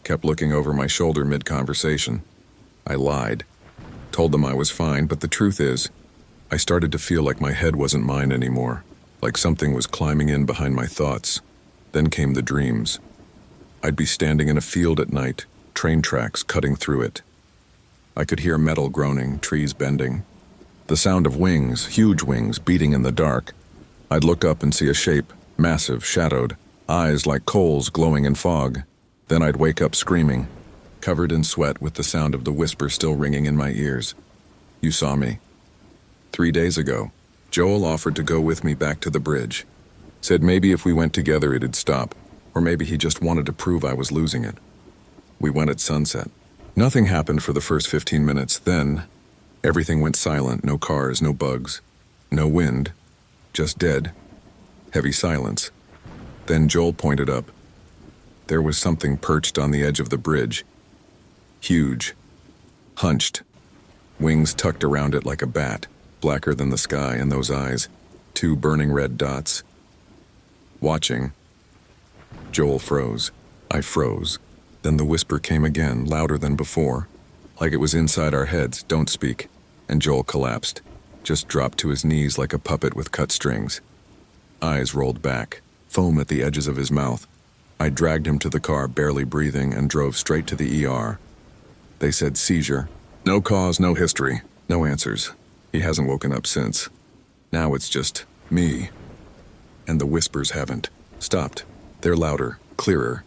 Kept looking over my shoulder mid-conversation. I lied. Told them I was fine, but the truth is, I started to feel like my head wasn't mine anymore, like something was climbing in behind my thoughts. Then came the dreams. I'd be standing in a field at night, train tracks cutting through it. I could hear metal groaning, trees bending. The sound of wings, huge wings, beating in the dark. I'd look up and see a shape, massive, shadowed, eyes like coals glowing in fog. Then I'd wake up screaming, covered in sweat with the sound of the whisper still ringing in my ears. You saw me. 3 days ago, Joel offered to go with me back to the bridge. Said maybe if we went together it'd stop, or maybe he just wanted to prove I was losing it. We went at sunset. Nothing happened for the first 15 minutes. Then, everything went silent, no cars, no bugs, no wind, just dead, heavy silence. Then Joel pointed up. There was something perched on the edge of the bridge. Huge, hunched, wings tucked around it like a bat, blacker than the sky, and those eyes, 2 burning red dots. Watching. Joel froze. I froze. Then the whisper came again, louder than before, like it was inside our heads, "Don't speak," and Joel collapsed. just dropped to his knees like a puppet with cut strings. Eyes rolled back, foam at the edges of his mouth. I dragged him to the car, barely breathing, and drove straight to the ER. They said seizure. No cause, no history, no answers. He hasn't woken up since. Now it's just me. And the whispers haven't stopped. They're louder, clearer,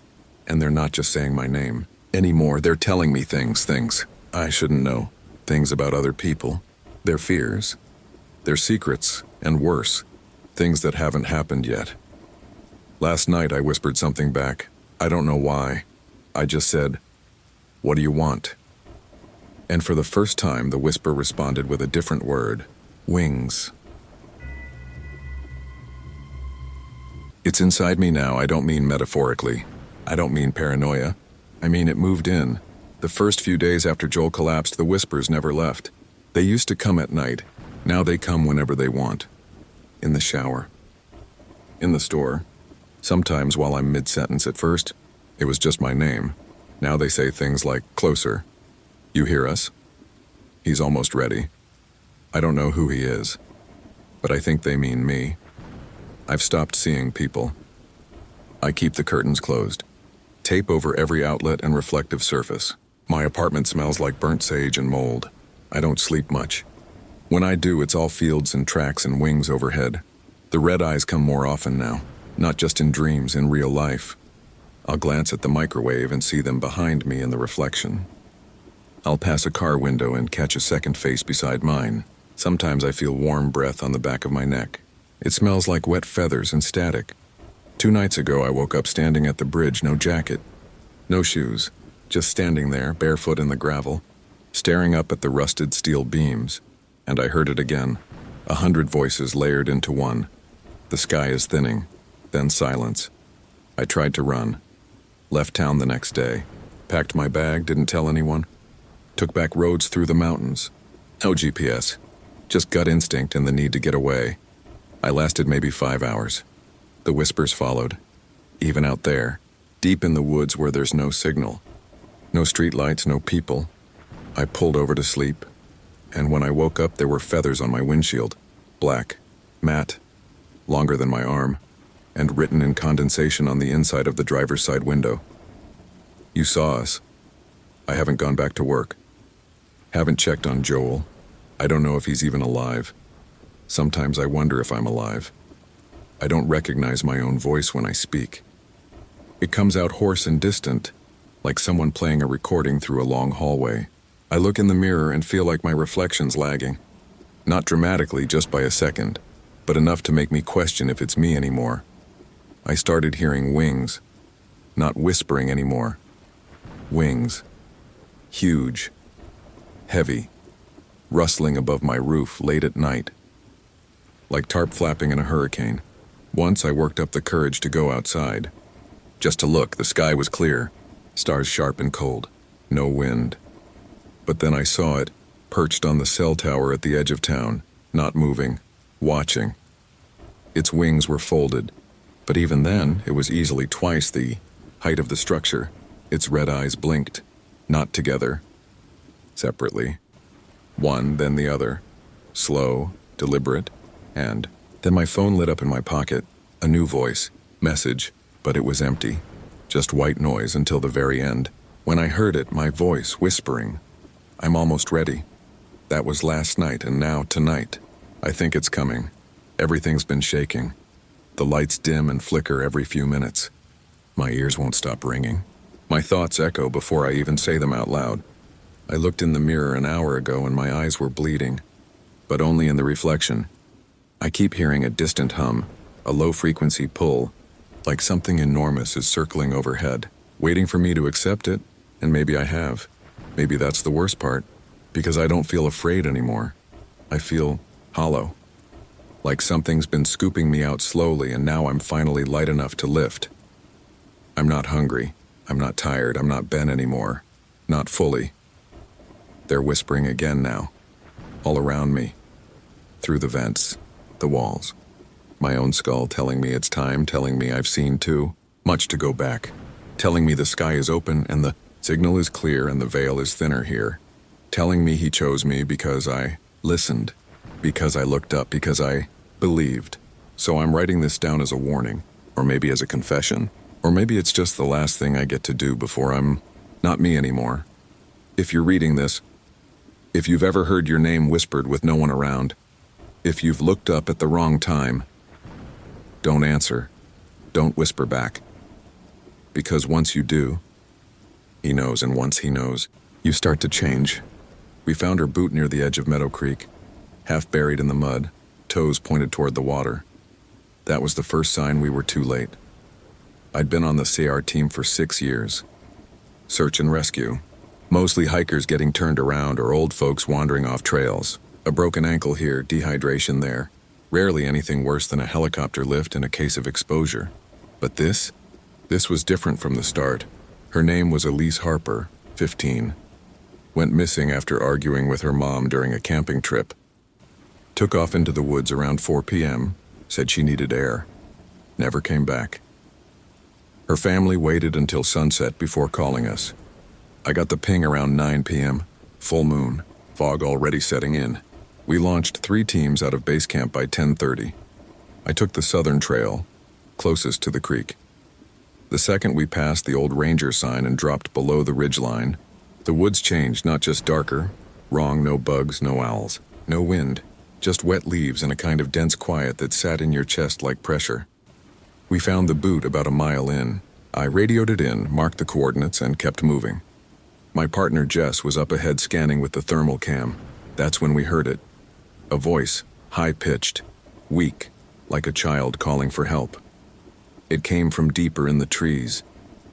and they're not just saying my name anymore. They're telling me things I shouldn't know. Things about other people, their fears, their secrets, and worse, things that haven't happened yet. Last night I whispered something back. I don't know why. I just said, "What do you want?" And for the first time, the whisper responded with a different word: wings. It's inside me now. I don't mean metaphorically. I don't mean paranoia. I mean it moved in. The first few days after Joel collapsed, the whispers never left. They used to come at night. Now they come whenever they want. In the shower. In the store. Sometimes while I'm mid-sentence. At first, it was just my name. Now they say things like, "Closer. You hear us? He's almost ready." I don't know who he is, but I think they mean me. I've stopped seeing people. I keep the curtains closed. Tape over every outlet and reflective surface. My apartment smells like burnt sage and mold. I don't sleep much. When I do, it's all fields and tracks and wings overhead. The red eyes come more often now, not just in dreams, in real life. I'll glance at the microwave and see them behind me in the reflection. I'll pass a car window and catch a second face beside mine. Sometimes I feel warm breath on the back of my neck. It smells like wet feathers and static. 2 nights ago, I woke up standing at the bridge, no jacket, no shoes, just standing there, barefoot in the gravel, staring up at the rusted steel beams, and I heard it again, 100 voices layered into one. The sky is thinning, then silence. I tried to run, left town the next day, packed my bag, didn't tell anyone, took back roads through the mountains. No GPS, just gut instinct and the need to get away. I lasted maybe 5 hours. The whispers followed, even out there, deep in the woods where there's no signal, no streetlights, no people. I pulled over to sleep, and when I woke up there were feathers on my windshield, black, matte, longer than my arm, and written in condensation on the inside of the driver's side window. "You saw us. I haven't gone back to work. Haven't checked on Joel. I don't know if he's even alive. Sometimes I wonder if I'm alive. I don't recognize my own voice when I speak. It comes out hoarse and distant, like someone playing a recording through a long hallway. I look in the mirror and feel like my reflection's lagging. Not dramatically, just by a second, but enough to make me question if it's me anymore. I started hearing wings, not whispering anymore. Wings. Huge. Heavy. Rustling above my roof late at night. Like tarp flapping in a hurricane. Once I worked up the courage to go outside. Just to look, the sky was clear, stars sharp and cold, no wind. But then I saw it, perched on the cell tower at the edge of town, not moving, watching. Its wings were folded, but even then it was easily twice the height of the structure. Its red eyes blinked, not together, separately. One, then the other, slow, deliberate, and then my phone lit up in my pocket, a new voice, message, but it was empty, just white noise until the very end. When I heard it, my voice whispering, "I'm almost ready." That was last night, and now tonight. I think it's coming. Everything's been shaking. The lights dim and flicker every few minutes. My ears won't stop ringing. My thoughts echo before I even say them out loud. I looked in the mirror an hour ago and my eyes were bleeding, but only in the reflection. I keep hearing a distant hum, a low-frequency pull, like something enormous is circling overhead, waiting for me to accept it, and maybe I have. Maybe that's the worst part, because I don't feel afraid anymore. I feel hollow, like something's been scooping me out slowly and now I'm finally light enough to lift. I'm not hungry, I'm not tired, I'm not Ben anymore, not fully. They're whispering again now, all around me, through the vents, the walls. My own skull telling me it's time, telling me I've seen too much to go back, telling me the sky is open and the signal is clear and the veil is thinner here, telling me he chose me because I listened, Because I looked up, because I believed. So I'm writing this down as a warning, or maybe as a confession, or maybe it's just the last thing I get to do before I'm not me anymore. If you're reading this, if you've ever heard your name whispered with no one around, if you've looked up at the wrong time, don't answer. Don't whisper back. Because once you do, he knows, and once he knows, you start to change. We found her boot near the edge of Meadow Creek, half buried in the mud, toes pointed toward the water. That was the first sign we were too late. I'd been on the CR team for 6 years. Search and rescue. Mostly hikers getting turned around or old folks wandering off trails. A broken ankle here, dehydration there. Rarely anything worse than a helicopter lift in a case of exposure. But this was different from the start. Her name was Elise Harper, 15. Went missing after arguing with her mom during a camping trip. Took off into the woods around 4 p.m., said she needed air. Never came back. Her family waited until sunset before calling us. I got the ping around 9 p.m., full moon, fog already setting in. We launched 3 teams out of base camp by 10:30. I took the southern trail, closest to the creek. The second we passed the old ranger sign and dropped below the ridgeline, the woods changed, not just darker. Wrong, no bugs, no owls, no wind, just wet leaves and a kind of dense quiet that sat in your chest like pressure. We found the boot about a mile in. I radioed it in, marked the coordinates, and kept moving. My partner Jess was up ahead scanning with the thermal cam. That's when we heard it. A voice, high-pitched, weak, like a child calling for help. It came from deeper in the trees.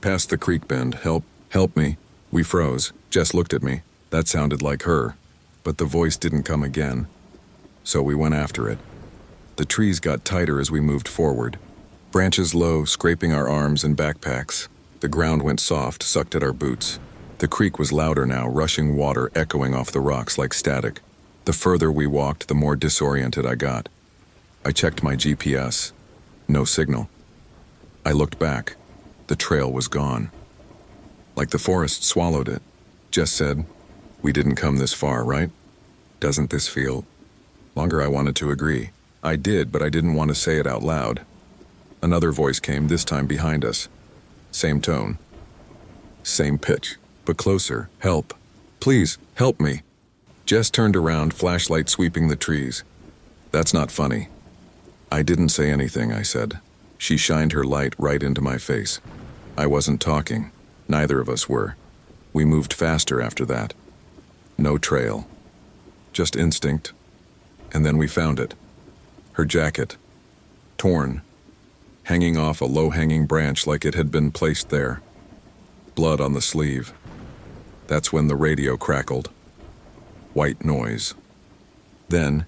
Past the creek bend. Help me. We froze. Jess looked at me. That sounded like her. But the voice didn't come again. So we went after it. The trees got tighter as we moved forward. Branches low, scraping our arms and backpacks. The ground went soft, sucked at our boots. The creek was louder now, rushing water echoing off the rocks like static. The further we walked, the more disoriented I got. I checked my GPS. No signal. I looked back. The trail was gone. Like the forest swallowed it. Jess said, "We didn't come this far, right? Doesn't this feel?" Longer I wanted to agree. I did, but I didn't want to say it out loud. Another voice came, this time behind us. Same tone. Same pitch, but closer. "Help. Please, help me." Jess turned around, flashlight sweeping the trees. "That's not funny." I didn't say anything, I said. She shined her light right into my face. I wasn't talking. Neither of us were. We moved faster after that. No trail. Just instinct. And then we found it. Her jacket. Torn. Hanging off a low-hanging branch like it had been placed there. Blood on the sleeve. That's when the radio crackled. White noise. Then,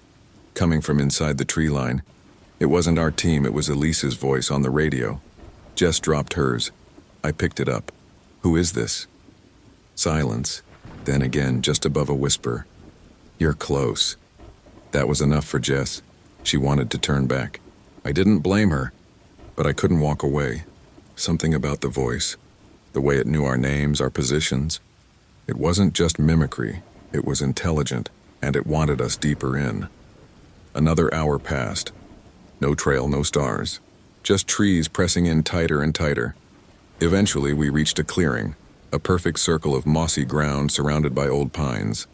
coming from inside the tree line, it wasn't our team, it was Elise's voice on the radio. Jess dropped hers. I picked it up. "Who is this?" Silence. Then again, just above a whisper. "You're close." That was enough for Jess. She wanted to turn back. I didn't blame her, but I couldn't walk away. Something about the voice, the way it knew our names, our positions. It wasn't just mimicry, it was intelligent, and it wanted us deeper in. Another hour passed. No trail, no stars. Just trees pressing in tighter and tighter. Eventually, we reached a clearing, a perfect circle of mossy ground surrounded by old pines.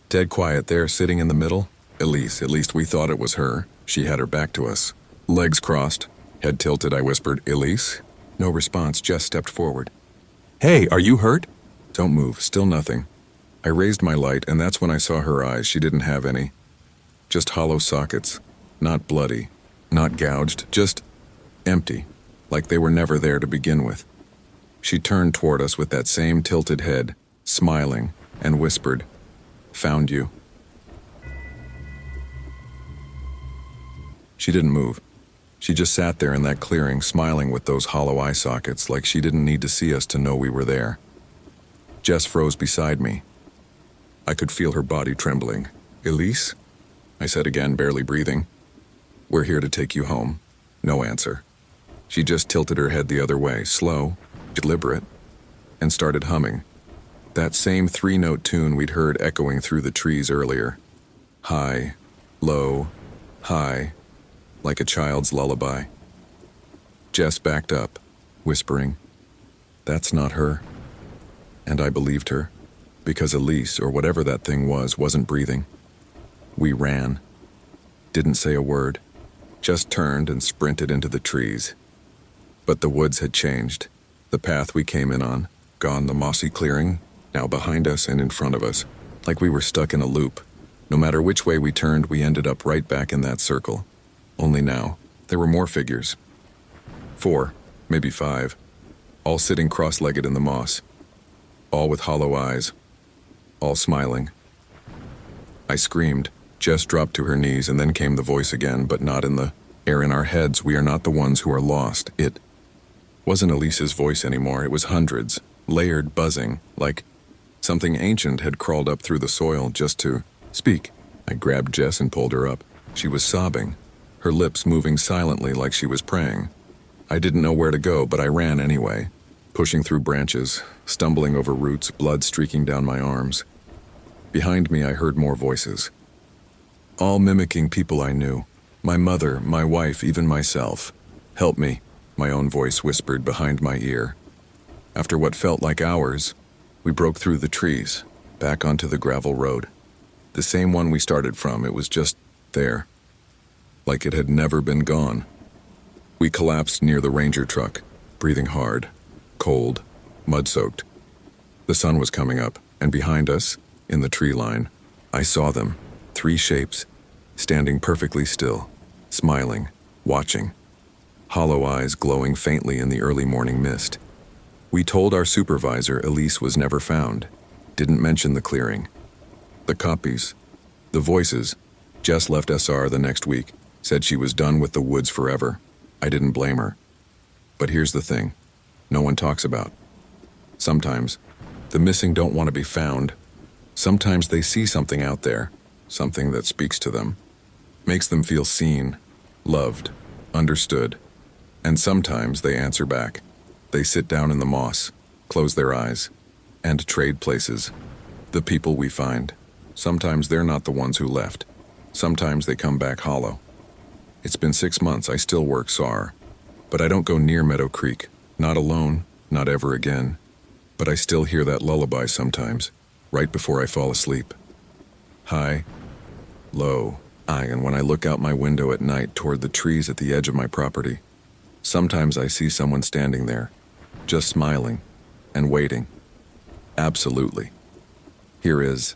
Dead quiet there, sitting in the middle. Elise, at least we thought it was her. She had her back to us. Legs crossed, head tilted, I whispered, "Elise?" No response, Jess stepped forward. "Hey, are you hurt?" "Don't move, still nothing." I raised my light, and that's when I saw her eyes. She didn't have any. Just hollow sockets. Not bloody, not gouged, just empty, like they were never there to begin with. She turned toward us with that same tilted head, smiling, and whispered, "Found you." She didn't move. She just sat there in that clearing, smiling with those hollow eye sockets, like she didn't need to see us to know we were there. Jess froze beside me. I could feel her body trembling. "Elise?" I said again, barely breathing. "We're here to take you home." No answer. She just tilted her head the other way, slow, deliberate, and started humming. That same 3-note tune we'd heard echoing through the trees earlier. High, low, high, like a child's lullaby. Jess backed up, whispering, "That's not her." And I believed her, because Elise, or whatever that thing was, wasn't breathing. We ran. Didn't say a word, just turned and sprinted into the trees. But the woods had changed. The path we came in on, gone, the mossy clearing, now behind us and in front of us, like we were stuck in a loop. No matter which way we turned, we ended up right back in that circle. Only now, there were more figures. 4, maybe 5, all sitting cross-legged in the moss, all with hollow eyes, all smiling. I screamed. Jess dropped to her knees, and then came the voice again, but not in the air in our heads. We are not the ones who are lost. It wasn't Elise's voice anymore. It was hundreds, layered, buzzing, like something ancient had crawled up through the soil just to speak. I grabbed Jess and pulled her up. She was sobbing, her lips moving silently like she was praying. I didn't know where to go, but I ran anyway, pushing through branches, stumbling over roots, blood streaking down my arms. Behind me, I heard more voices, all mimicking people I knew. My mother, my wife, even myself. "Help me," my own voice whispered behind my ear. After what felt like hours, we broke through the trees, back onto the gravel road. The same one we started from. It was just there, like it had never been gone. We collapsed near the ranger truck, breathing hard, cold, mud-soaked. The sun was coming up, and behind us, in the tree line, I saw them, 3 shapes, standing perfectly still, smiling, watching, hollow eyes glowing faintly in the early morning mist. We told our supervisor Elise was never found, didn't mention the clearing. The copies, the voices. Jess left SR the next week, said she was done with the woods forever. I didn't blame her. But here's the thing, no one talks about. Sometimes, the missing don't want to be found. Sometimes they see something out there, something that speaks to them, makes them feel seen, loved, understood. And sometimes they answer back. They sit down in the moss, close their eyes, and trade places. The people we find, sometimes they're not the ones who left. Sometimes they come back hollow. It's been 6 months, I still work SAR, but I don't go near Meadow Creek, not alone, not ever again. But I still hear that lullaby sometimes, right before I fall asleep. High, low, and when I look out my window at night toward the trees at the edge of my property, sometimes I see someone standing there, just smiling and waiting. Absolutely. Here is.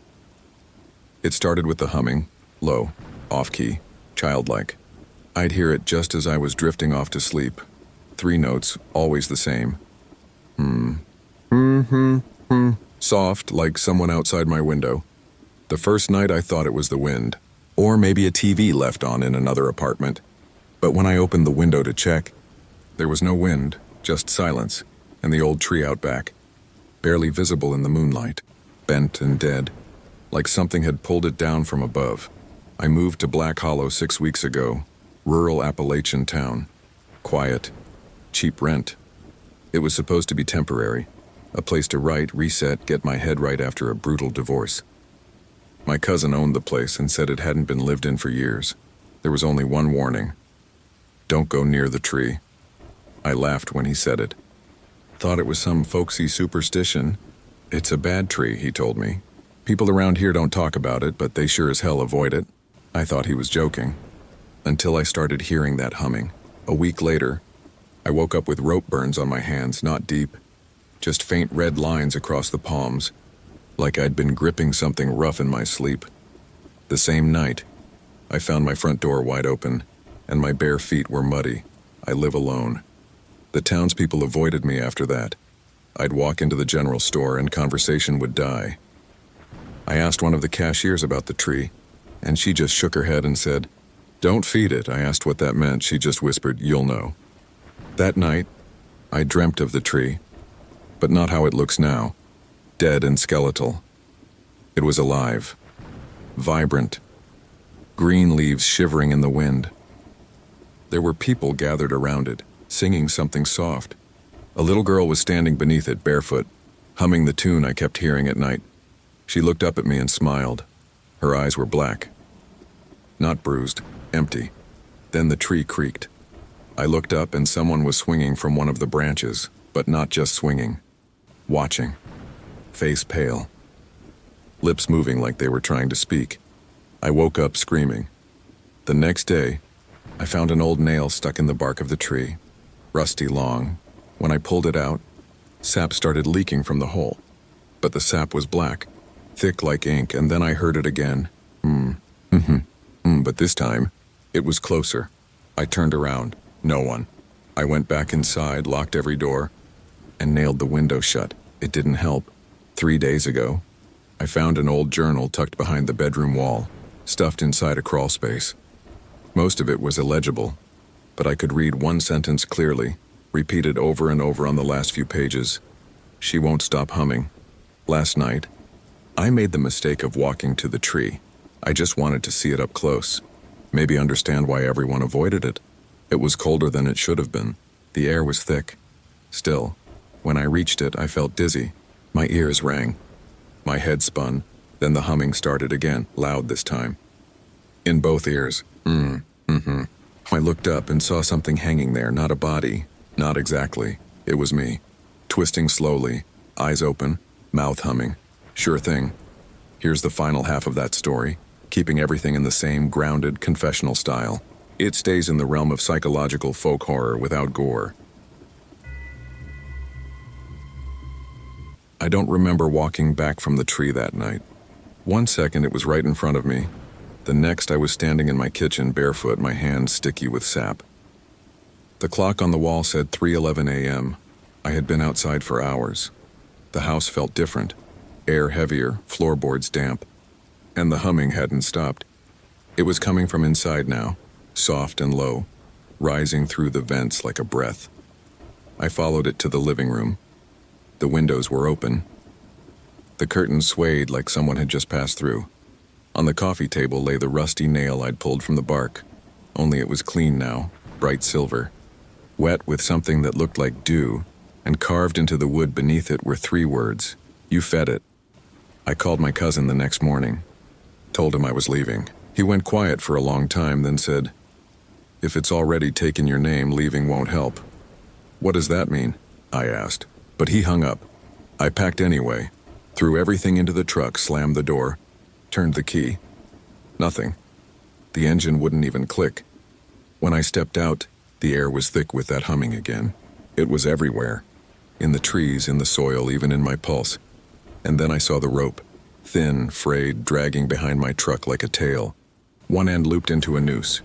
It started with the humming, low, off-key, childlike. I'd hear it just as I was drifting off to sleep. 3 notes, always the same. Soft, like someone outside my window. The first night I thought it was the wind, or maybe a TV left on in another apartment. But when I opened the window to check, there was no wind, just silence, and the old tree out back, barely visible in the moonlight, bent and dead, like something had pulled it down from above. I moved to Black Hollow 6 weeks ago, rural Appalachian town. Quiet, cheap rent. It was supposed to be temporary, a place to write, reset, get my head right after a brutal divorce. My cousin owned the place and said it hadn't been lived in for years. There was only one warning. Don't go near the tree. I laughed when he said it. Thought it was some folksy superstition. It's a bad tree, he told me. People around here don't talk about it, but they sure as hell avoid it. I thought he was joking. Until I started hearing that humming. A week later, I woke up with rope burns on my hands, not deep, just faint red lines across the palms, like I'd been gripping something rough in my sleep. The same night, I found my front door wide open, and my bare feet were muddy. I live alone. The townspeople avoided me after that. I'd walk into the general store and conversation would die. I asked one of the cashiers about the tree, and she just shook her head and said, "Don't feed it." I asked what that meant. She just whispered, "You'll know." That night, I dreamt of the tree, but not how it looks now, dead and skeletal. It was alive, vibrant, green leaves shivering in the wind. There were people gathered around it, singing something soft. A little girl was standing beneath it, barefoot, humming the tune I kept hearing at night. She looked up at me and smiled. Her eyes were black. Not bruised, empty. Then the tree creaked. I looked up and someone was swinging from one of the branches, but not just swinging. Watching. Face pale. Lips moving like they were trying to speak. I woke up screaming. The next day, I found an old nail stuck in the bark of the tree, rusty long. When I pulled it out, sap started leaking from the hole. But the sap was black, thick like ink, and then I heard it again. But this time, it was closer. I turned around. No one. I went back inside, locked every door, and nailed the window shut. It didn't help. 3 days ago, I found an old journal tucked behind the bedroom wall, stuffed inside a crawl space. Most of it was illegible, but I could read one sentence clearly, repeated over and over on the last few pages. She won't stop humming. Last night, I made the mistake of walking to the tree. I just wanted to see it up close, maybe understand why everyone avoided it. It was colder than it should have been. The air was thick. Still, when I reached it, I felt dizzy. My ears rang. My head spun. Then the humming started again, loud this time. In both ears. I looked up and saw something hanging there, not a body. Not exactly. It was me. Twisting slowly, eyes open, mouth humming. Sure thing. Here's the final half of that story, keeping everything in the same grounded, confessional style. It stays in the realm of psychological folk horror without gore. I don't remember walking back from the tree that night. 1 second it was right in front of me. The next I was standing in my kitchen barefoot, my hands sticky with sap. The clock on the wall said 3:11 a.m. I had been outside for hours. The house felt different. Air heavier, floorboards damp. And the humming hadn't stopped. It was coming from inside now, soft and low, rising through the vents like a breath. I followed it to the living room. The windows were open. The curtains swayed like someone had just passed through. On the coffee table lay the rusty nail I'd pulled from the bark, only it was clean now, bright silver. Wet with something that looked like dew, and carved into the wood beneath it were 3 words. You fed it. I called my cousin the next morning. Told him I was leaving. He went quiet for a long time, then said, "If it's already taken your name, leaving won't help." "What does that mean?" I asked. But he hung up. I packed anyway, threw everything into the truck, slammed the door, turned the key. Nothing. The engine wouldn't even click. When I stepped out, the air was thick with that humming again. It was everywhere. In the trees, in the soil, even in my pulse. And then I saw the rope, thin, frayed, dragging behind my truck like a tail. One end looped into a noose,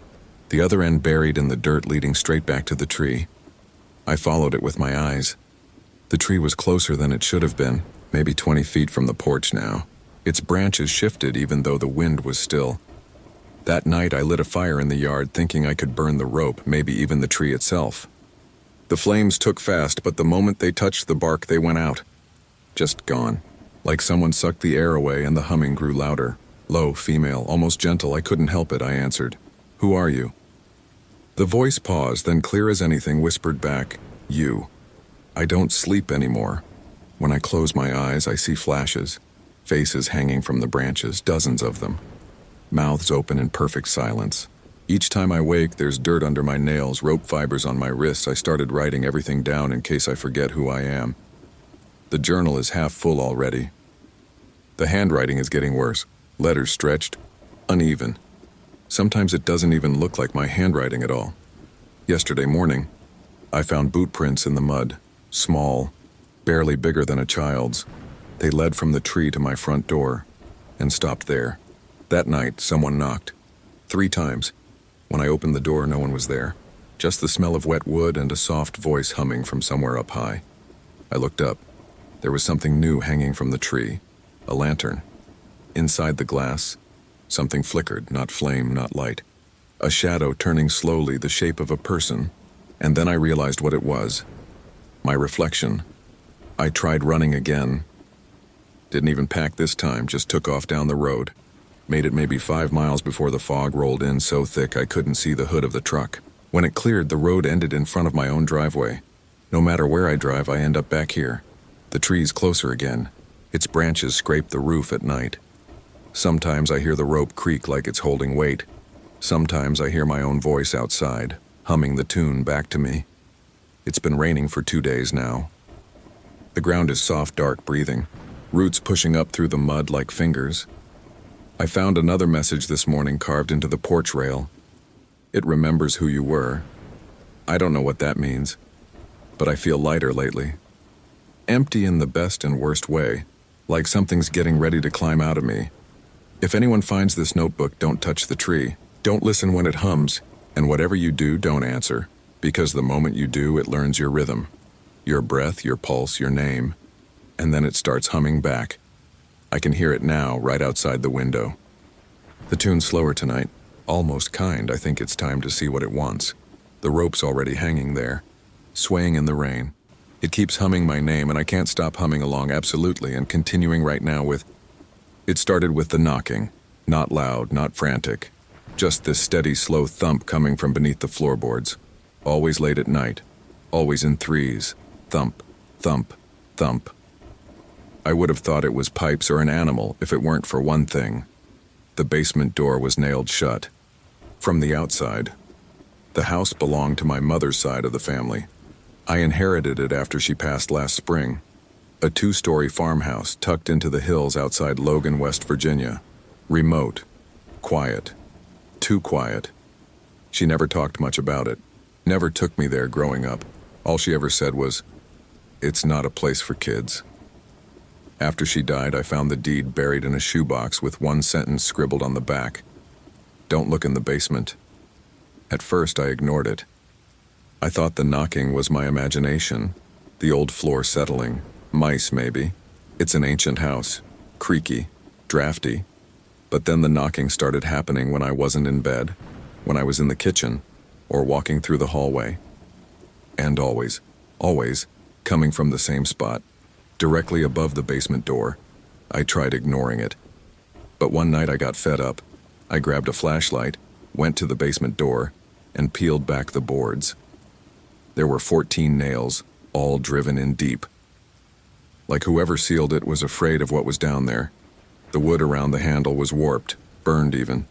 the other end buried in the dirt leading straight back to the tree. I followed it with my eyes. The tree was closer than it should have been, maybe 20 feet from the porch now. Its branches shifted even though the wind was still. That night I lit a fire in the yard thinking I could burn the rope, maybe even the tree itself. The flames took fast, but the moment they touched the bark they went out. Just gone. Like someone sucked the air away and the humming grew louder. Low, female, almost gentle. I couldn't help it, I answered. "Who are you?" The voice paused, then clear as anything whispered back, "You." I don't sleep anymore. When I close my eyes, I see flashes. Faces hanging from the branches, dozens of them. Mouths open in perfect silence. Each time I wake, there's dirt under my nails, rope fibers on my wrists. I started writing everything down in case I forget who I am. The journal is half full already. The handwriting is getting worse. Letters stretched, uneven. Sometimes it doesn't even look like my handwriting at all. Yesterday morning, I found boot prints in the mud, small, barely bigger than a child's. They led from the tree to my front door and stopped there. That night, someone knocked. 3 times. When I opened the door, no one was there. Just the smell of wet wood and a soft voice humming from somewhere up high. I looked up. There was something new hanging from the tree. A lantern. Inside the glass, something flickered, not flame, not light. A shadow turning slowly, the shape of a person. And then I realized what it was. My reflection. I tried running again. Didn't even pack this time, just took off down the road. Made it maybe 5 miles before the fog rolled in so thick I couldn't see the hood of the truck. When it cleared, the road ended in front of my own driveway. No matter where I drive, I end up back here. The tree's closer again. Its branches scrape the roof at night. Sometimes I hear the rope creak like it's holding weight. Sometimes I hear my own voice outside, humming the tune back to me. It's been raining for 2 days now. The ground is soft, dark breathing, roots pushing up through the mud like fingers. I found another message this morning carved into the porch rail. It remembers who you were. I don't know what that means, but I feel lighter lately. Empty in the best and worst way, like something's getting ready to climb out of me. If anyone finds this notebook, don't touch the tree. Don't listen when it hums, and whatever you do, don't answer, because the moment you do, it learns your rhythm, your breath, your pulse, your name, and then it starts humming back. I can hear it now, right outside the window. The tune's slower tonight, almost kind. I think it's time to see what it wants. The rope's already hanging there, swaying in the rain. It keeps humming my name, and I can't stop humming along, absolutely, and continuing right now with... It started with the knocking, not loud, not frantic. Just this steady, slow thump coming from beneath the floorboards. Always late at night. Always in threes. Thump, thump, thump. I would have thought it was pipes or an animal if it weren't for one thing. The basement door was nailed shut. From the outside. The house belonged to my mother's side of the family. I inherited it after she passed last spring. A 2-story farmhouse tucked into the hills outside Logan, West Virginia. Remote. Quiet. Too quiet. She never talked much about it. Never took me there growing up. All she ever said was, "It's not a place for kids." After she died, I found the deed buried in a shoebox with one sentence scribbled on the back. "Don't look in the basement." At first, I ignored it. I thought the knocking was my imagination, the old floor settling, mice maybe. It's an ancient house, creaky, drafty. But then the knocking started happening when I wasn't in bed, when I was in the kitchen, or walking through the hallway. And always, coming from the same spot, directly above the basement door. I tried ignoring it. But one night I got fed up. I grabbed a flashlight, went to the basement door, and peeled back the boards. There were 14 nails, all driven in deep. Like whoever sealed it was afraid of what was down there. The wood around the handle was warped, burned even.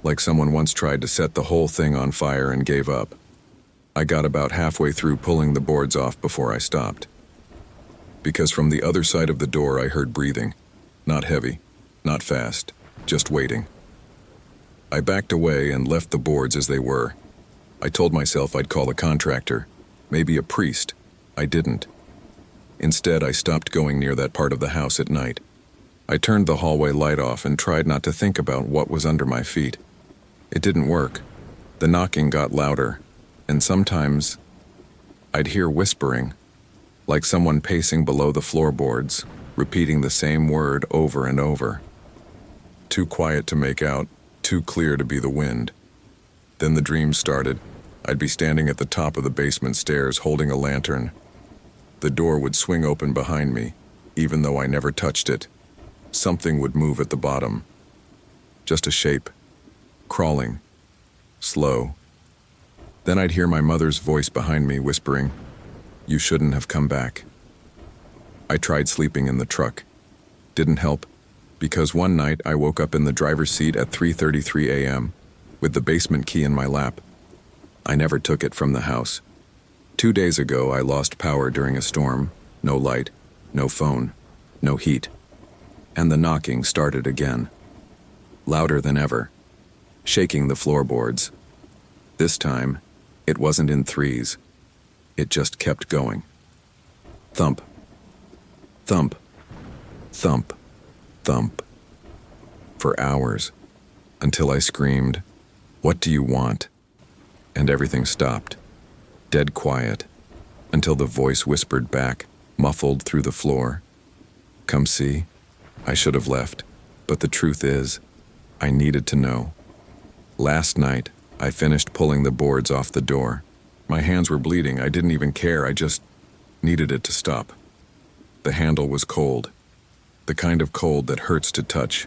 Like someone once tried to set the whole thing on fire and gave up. I got about halfway through pulling the boards off before I stopped. Because from the other side of the door I heard breathing. Not heavy, not fast, just waiting. I backed away and left the boards as they were. I told myself I'd call a contractor, maybe a priest. I didn't. Instead, I stopped going near that part of the house at night. I turned the hallway light off and tried not to think about what was under my feet. It didn't work. The knocking got louder, and sometimes I'd hear whispering, like someone pacing below the floorboards, repeating the same word over and over. Too quiet to make out, too clear to be the wind. Then the dream started. I'd be standing at the top of the basement stairs holding a lantern. The door would swing open behind me, even though I never touched it. Something would move at the bottom. Just a shape. Crawling. Slow. Then I'd hear my mother's voice behind me whispering, "You shouldn't have come back." I tried sleeping in the truck. Didn't help, because one night I woke up in the driver's seat at 3:33 a.m. with the basement key in my lap. I never took it from the house. 2 days ago, I lost power during a storm. No light, no phone, no heat. And the knocking started again. Louder than ever, shaking the floorboards. This time, it wasn't in threes. It just kept going. Thump. Thump. Thump. Thump. For hours, until I screamed, "What do you want?" And everything stopped. Dead quiet, until the voice whispered back, muffled through the floor, "Come see." I should have left, but the truth is, I needed to know. Last night, I finished pulling the boards off the door. My hands were bleeding. I didn't even care. I just needed it to stop. The handle was cold, the kind of cold that hurts to touch.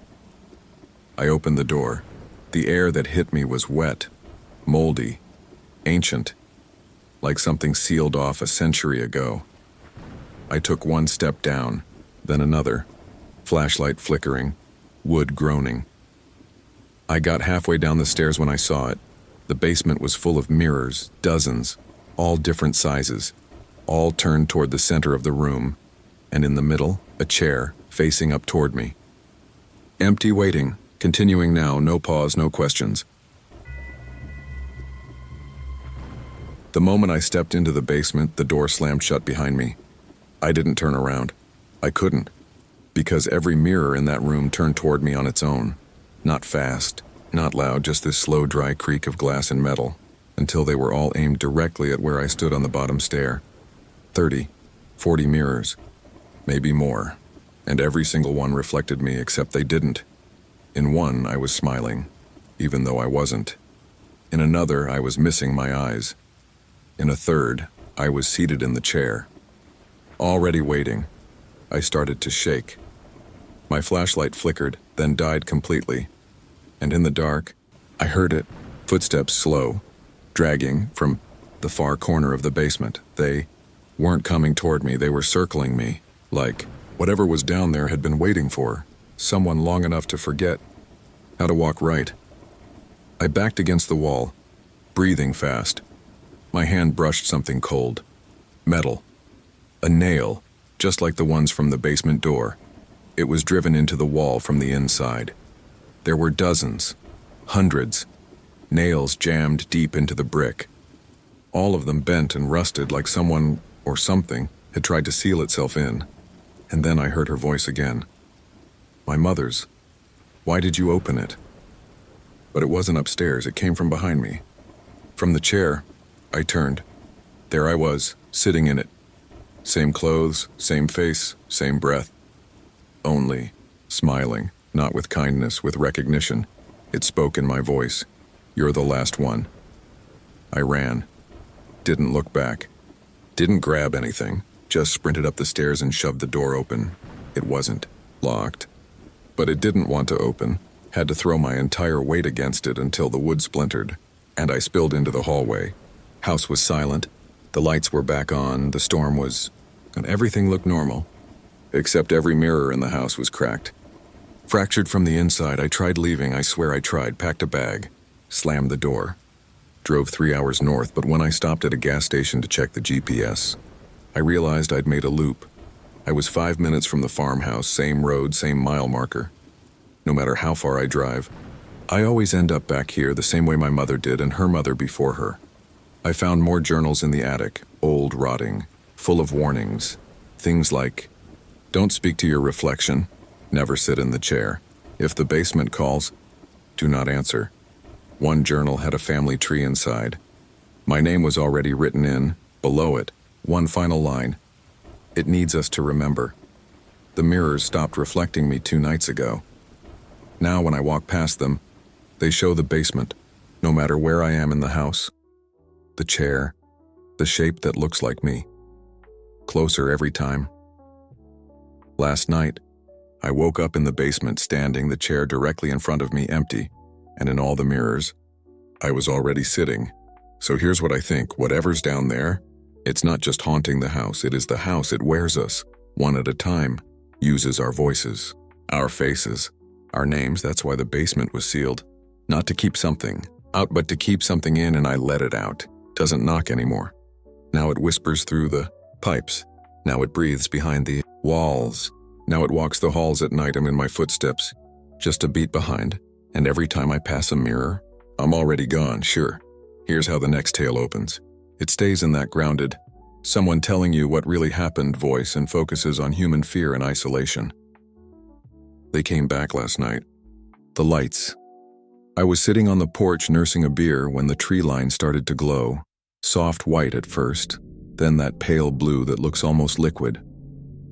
I opened the door. The air that hit me was wet, moldy, ancient, like something sealed off a century ago. I took one step down, then another, flashlight flickering, wood groaning. I got halfway down the stairs when I saw it. The basement was full of mirrors, dozens, all different sizes, all turned toward the center of the room, and in the middle, a chair facing up toward me. Empty, waiting, continuing now, no pause, no questions. The moment I stepped into the basement, the door slammed shut behind me. I didn't turn around. I couldn't, because every mirror in that room turned toward me on its own. Not fast, not loud, just this slow, dry creak of glass and metal, until they were all aimed directly at where I stood on the bottom stair. 30, 40 mirrors, maybe more, and every single one reflected me except they didn't. In one, I was smiling, even though I wasn't. In another, I was missing my eyes. In a third, I was seated in the chair. Already waiting, I started to shake. My flashlight flickered, then died completely. And in the dark, I heard it, footsteps slow, dragging from the far corner of the basement. They weren't coming toward me, they were circling me, like whatever was down there had been waiting for someone long enough to forget how to walk right. I backed against the wall, breathing fast. My hand brushed something cold. Metal. A nail, just like the ones from the basement door. It was driven into the wall from the inside. There were dozens, hundreds, nails jammed deep into the brick. All of them bent and rusted like someone or something had tried to seal itself in. And then I heard her voice again. My mother's. Why did you open it? But it wasn't upstairs, it came from behind me. From the chair, I turned. There I was, sitting in it. Same clothes, same face, same breath. Only, smiling, not with kindness, with recognition. It spoke in my voice. You're the last one. I ran. Didn't look back. Didn't grab anything. Just sprinted up the stairs and shoved the door open. It wasn't locked. But it didn't want to open. Had to throw my entire weight against it until the wood splintered, and I spilled into the hallway. House was silent. The lights were back on, the storm was, and everything looked normal. Except every mirror in the house was cracked. Fractured from the inside, I tried leaving, I swear I tried, packed a bag, slammed the door. Drove 3 hours north, but when I stopped at a gas station to check the GPS, I realized I'd made a loop. I was 5 minutes from the farmhouse, same road, same mile marker. No matter how far I drive, I always end up back here the same way my mother did and her mother before her. I found more journals in the attic, old, rotting, full of warnings. Things like, don't speak to your reflection, never sit in the chair. If the basement calls, do not answer. One journal had a family tree inside. My name was already written in, below it, one final line. It needs us to remember. The mirrors stopped reflecting me 2 nights ago. Now when I walk past them, they show the basement, no matter where I am in the house. The chair, the shape that looks like me. Closer every time. Last night, I woke up in the basement standing, the chair directly in front of me empty, and in all the mirrors, I was already sitting. So here's what I think, whatever's down there, it's not just haunting the house, it is the house, it wears us, one at a time, uses our voices, our faces, our names. That's why the basement was sealed. Not to keep something out, but to keep something in, and I let it out. Doesn't knock anymore. Now it whispers through the pipes. Now it breathes behind the walls. Now it walks the halls at night. I'm in my footsteps, just a beat behind. And every time I pass a mirror, I'm already gone, sure. Here's how the next tale opens. It stays in that grounded, someone telling you what really happened voice and focuses on human fear and isolation. They came back last night. The lights. I was sitting on the porch nursing a beer when the tree line started to glow. Soft white at first, then that pale blue that looks almost liquid.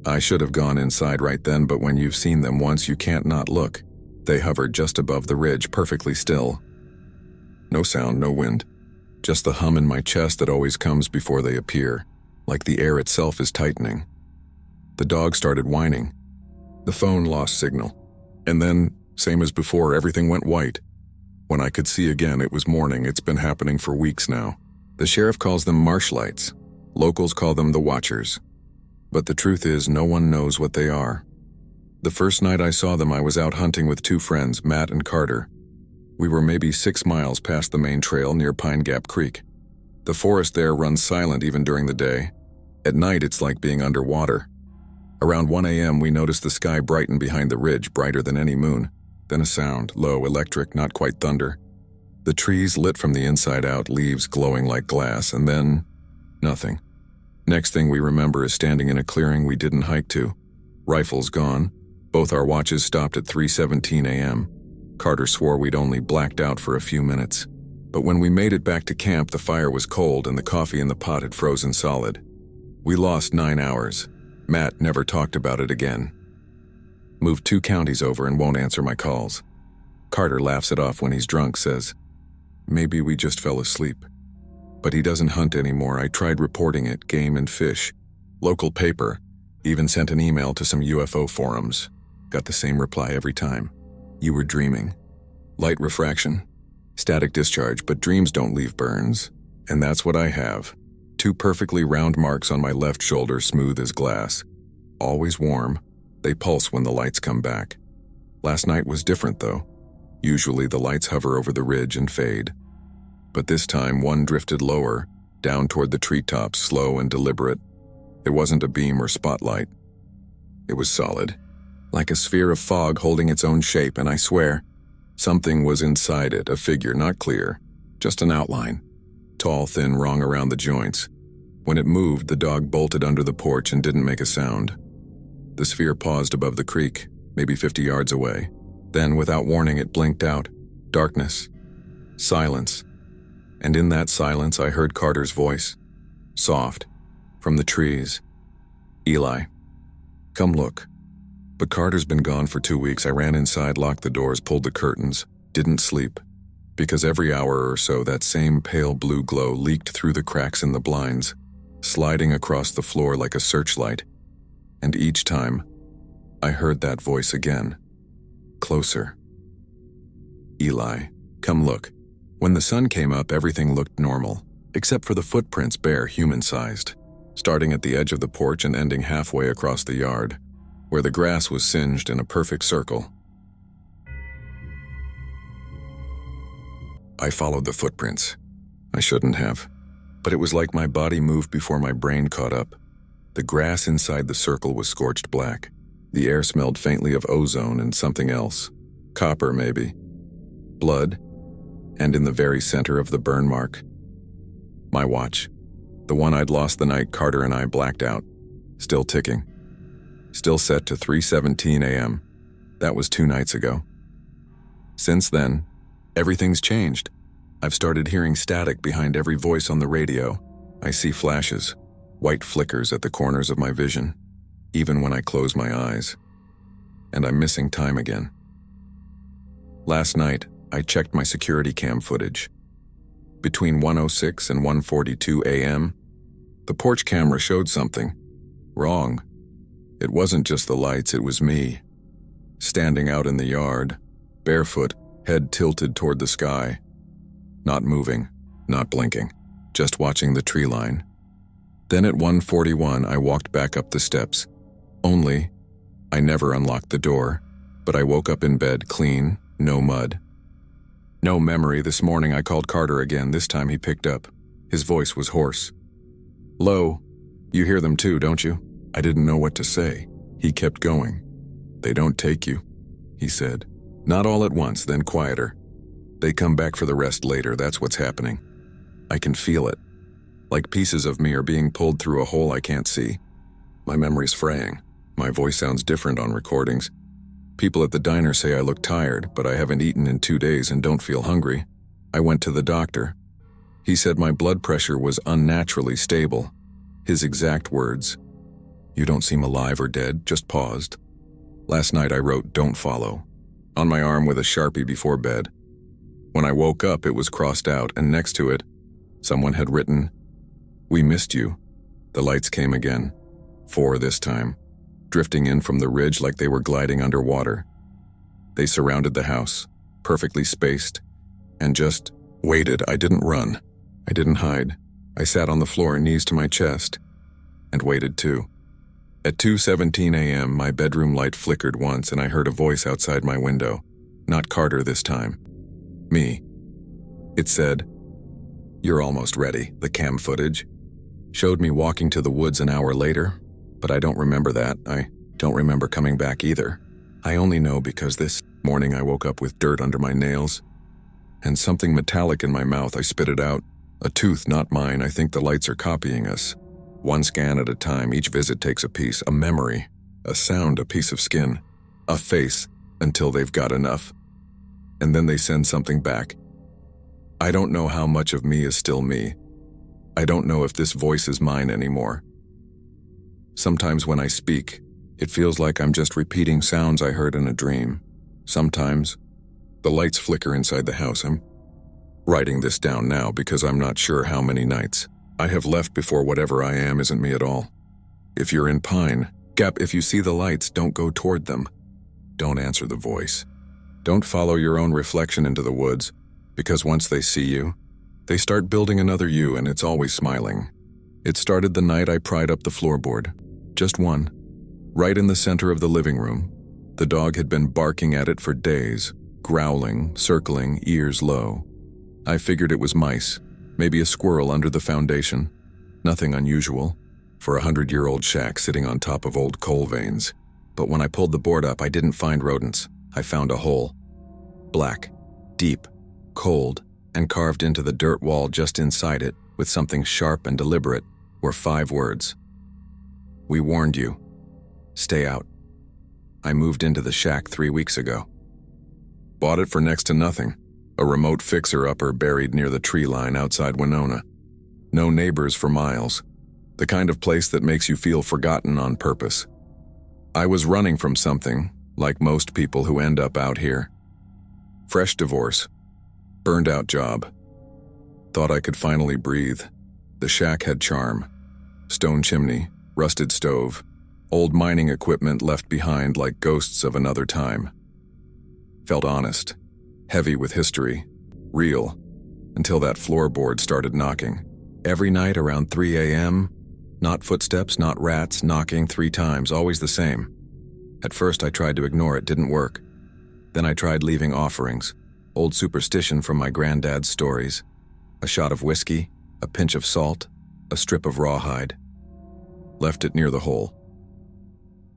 I should have gone inside right then, but when you've seen them once, you can't not look. They hovered just above the ridge, perfectly still. No sound, no wind. Just the hum in my chest that always comes before they appear, like the air itself is tightening. The dog started whining. The phone lost signal. And then, same as before, everything went white. When I could see again, it was morning. It's been happening for weeks now. The sheriff calls them marsh lights. Locals call them the Watchers. But the truth is, no one knows what they are. The first night I saw them, I was out hunting with 2 friends, Matt and Carter. We were maybe 6 miles past the main trail near Pine Gap Creek. The forest there runs silent even during the day. At night, it's like being underwater. Around 1 a.m., we noticed the sky brighten behind the ridge, brighter than any moon. Then a sound, low, electric, not quite thunder. The trees lit from the inside out, leaves glowing like glass, and then nothing. Next thing we remember is standing in a clearing we didn't hike to. Rifles gone. Both our watches stopped at 3:17 a.m. Carter swore we'd only blacked out for a few minutes. But when we made it back to camp, the fire was cold and the coffee in the pot had frozen solid. We lost 9 hours. Matt never talked about it again. Moved 2 counties over and won't answer my calls. Carter laughs it off when he's drunk, says, "Maybe we just fell asleep." But he doesn't hunt anymore. I tried reporting it, game and fish. Local paper. Even sent an email to some UFO forums. Got the same reply every time. "You were dreaming." Light refraction. Static discharge, but dreams don't leave burns. And that's what I have. 2 perfectly round marks on my left shoulder, smooth as glass. Always warm. They pulse when the lights come back. Last night was different, though. Usually the lights hover over the ridge and fade. But this time one drifted lower, down toward the treetops, slow and deliberate. It wasn't a beam or spotlight. It was solid, like a sphere of fog holding its own shape, and I swear, something was inside it, a figure, not clear, just an outline. Tall, thin, wrong around the joints. When it moved, the dog bolted under the porch and didn't make a sound. The sphere paused above the creek, maybe 50 yards away. Then, without warning, it blinked out. Darkness. Silence. And in that silence, I heard Carter's voice. Soft. From the trees. "Eli, come look." But Carter's been gone for 2 weeks. I ran inside, locked the doors, pulled the curtains. Didn't sleep. Because every hour or so, that same pale blue glow leaked through the cracks in the blinds, sliding across the floor like a searchlight. And each time, I heard that voice again. Closer. "Eli, come look." When the sun came up, everything looked normal, except for the footprints, bare, human-sized, starting at the edge of the porch and ending halfway across the yard, where the grass was singed in a perfect circle. I followed the footprints. I shouldn't have, but it was like my body moved before my brain caught up. The grass inside the circle was scorched black. The air smelled faintly of ozone and something else. Copper, maybe. Blood. And in the very center of the burn mark, my watch. The one I'd lost the night Carter and I blacked out. Still ticking. Still set to 3:17 a.m. That was 2 nights ago. Since then, everything's changed. I've started hearing static behind every voice on the radio. I see flashes, white flickers at the corners of my vision, even when I close my eyes. And I'm missing time again. Last night, I checked my security cam footage. Between 1:06 and 1:42 a.m., the porch camera showed something. Wrong. It wasn't just the lights, it was me. Standing out in the yard, barefoot, head tilted toward the sky. Not moving, not blinking, just watching the tree line. Then at 1:41, I walked back up the steps. Only, I never unlocked the door, but I woke up in bed clean, no mud. No memory. This morning I called Carter again. This time he picked up. His voice was hoarse. "Lo, you hear them too, don't you?" I didn't know what to say. He kept going. "They don't take you," he said. "Not all at once, then quieter. They come back for the rest later. That's what's happening. I can feel it. Like pieces of me are being pulled through a hole I can't see. My memory's fraying. My voice sounds different on recordings. People at the diner say I look tired, but I haven't eaten in 2 days and don't feel hungry. I went to the doctor. He said my blood pressure was unnaturally stable. His exact words, "You don't seem alive or dead," just paused. Last night I wrote "Don't follow" on my arm with a Sharpie before bed. When I woke up, it was crossed out, and next to it, someone had written, "We missed you." The lights came again. 4 this time, drifting in from the ridge like they were gliding underwater. They surrounded the house, perfectly spaced, and just waited. I didn't run. I didn't hide. I sat on the floor, knees to my chest, and waited too. At 2:17 a.m., my bedroom light flickered once and I heard a voice outside my window. Not Carter this time. Me. It said, "You're almost ready." The cam footage showed me walking to the woods an hour later, but I don't remember that. I don't remember coming back either. I only know because this morning I woke up with dirt under my nails and something metallic in my mouth. I spit it out. A tooth, not mine. I think the lights are copying us. One scan at a time. Each visit takes a piece, a memory, a sound, a piece of skin, a face, until they've got enough. And then they send something back. I don't know how much of me is still me. I don't know if this voice is mine anymore. Sometimes when I speak, it feels like I'm just repeating sounds I heard in a dream. Sometimes the lights flicker inside the house. I'm writing this down now because I'm not sure how many nights I have left before whatever I am isn't me at all. If you're in Pine Gap, if you see the lights, don't go toward them. Don't answer the voice. Don't follow your own reflection into the woods, because once they see you, they start building another you, and it's always smiling. It started the night I pried up the floorboard. Just one. Right in the center of the living room. The dog had been barking at it for days, growling, circling, ears low. I figured it was mice, maybe a squirrel under the foundation. Nothing unusual for a 100-year-old shack sitting on top of old coal veins. But when I pulled the board up, I didn't find rodents. I found a hole. Black, deep, cold, and carved into the dirt wall just inside it, with something sharp and deliberate, were 5 words. "We warned you. Stay out." I moved into the shack 3 weeks ago. Bought it for next to nothing. A remote fixer-upper buried near the tree line outside Winona. No neighbors for miles. The kind of place that makes you feel forgotten on purpose. I was running from something, like most people who end up out here. Fresh divorce. Burned-out job. Thought I could finally breathe. The shack had charm. Stone chimney, rusted stove, old mining equipment left behind like ghosts of another time. Felt honest, heavy with history, real, until that floorboard started knocking. Every night around 3 a.m., not footsteps, not rats, knocking 3 times, always the same. At first I tried to ignore it, didn't work. Then I tried leaving offerings, old superstition from my granddad's stories. A shot of whiskey, a pinch of salt, a strip of rawhide. Left it near the hole.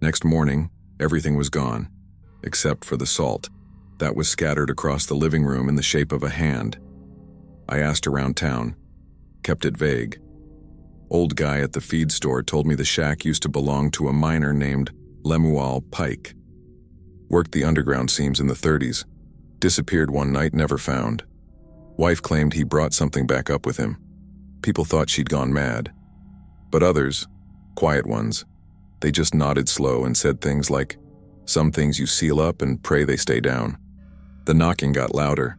Next morning, everything was gone, except for the salt. That was scattered across the living room in the shape of a hand. I asked around town, kept it vague. Old guy at the feed store told me the shack used to belong to a miner named Lemuel Pike. Worked the underground seams in the 30s. Disappeared one night, never found. Wife claimed he brought something back up with him. People thought she'd gone mad. But others, quiet ones, they just nodded slow and said things like, "Some things you seal up and pray they stay down." The knocking got louder.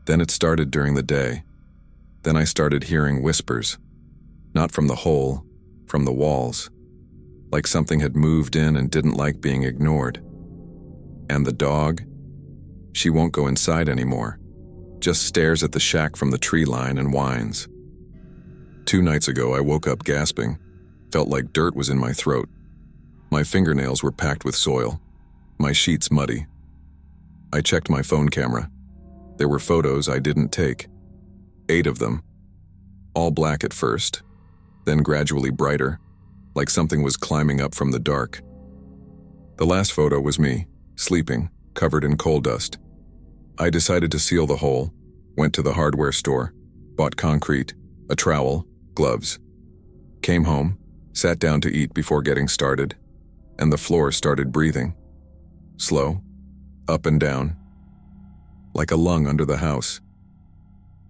Then it started during the day. Then I started hearing whispers. Not from the hole, from the walls. Like something had moved in and didn't like being ignored. And the dog? She won't go inside anymore. Just stares at the shack from the tree line and whines. 2 nights ago, I woke up gasping. Felt like dirt was in my throat. My fingernails were packed with soil. My sheets muddy. I checked my phone camera. There were photos I didn't take. 8 of them. All black at first, then gradually brighter, like something was climbing up from the dark. The last photo was me, sleeping, covered in coal dust. I decided to seal the hole, went to the hardware store, bought concrete, a trowel, gloves. Came home, sat down to eat before getting started, and the floor started breathing. Slow, up and down, like a lung under the house.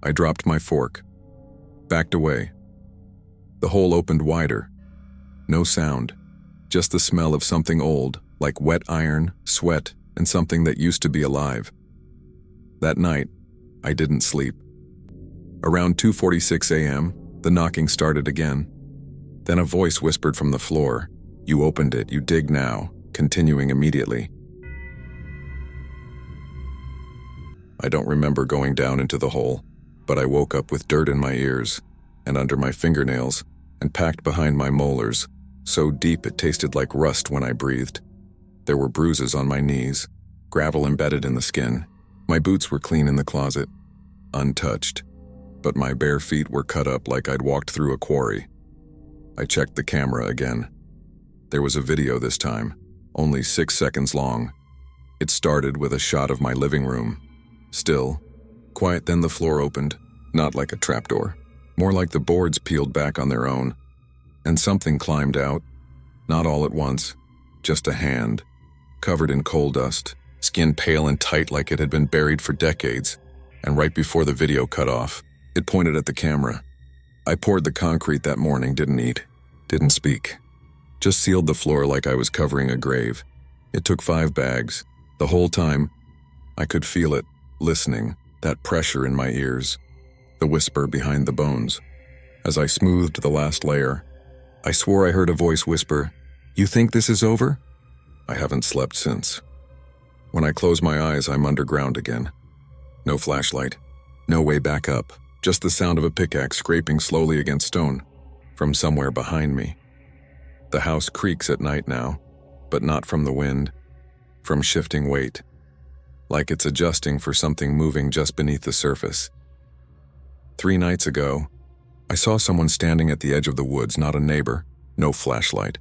I dropped my fork, backed away. The hole opened wider. No sound, just the smell of something old, like wet iron, sweat, and something that used to be alive. That night, I didn't sleep. Around 2:46 a.m., the knocking started again. Then a voice whispered from the floor, "You opened it, you dig now," continuing immediately. I don't remember going down into the hole, but I woke up with dirt in my ears and under my fingernails and packed behind my molars, so deep it tasted like rust when I breathed. There were bruises on my knees, gravel embedded in the skin. My boots were clean in the closet. untouched, but my bare feet were cut up like I'd walked through a quarry. I checked the camera again. There was a video this time, only 6 seconds long. It started with a shot of my living room. Still, quiet. Then the floor opened, not like a trapdoor, more like the boards peeled back on their own. And something climbed out, not all at once, just a hand, covered in coal dust, skin pale and tight like it had been buried for decades. And right before the video cut off, it pointed at the camera. I poured the concrete that morning, didn't eat, didn't speak. Just sealed the floor like I was covering a grave. It took 5 bags. The whole time, I could feel it, listening, that pressure in my ears, the whisper behind the bones. As I smoothed the last layer, I swore I heard a voice whisper, "You think this is over?" I haven't slept since. When I close my eyes, I'm underground again. No flashlight, no way back up, just the sound of a pickaxe scraping slowly against stone from somewhere behind me. The house creaks at night now, but not from the wind, from shifting weight, like it's adjusting for something moving just beneath the surface. 3 nights ago, I saw someone standing at the edge of the woods, not a neighbor, no flashlight.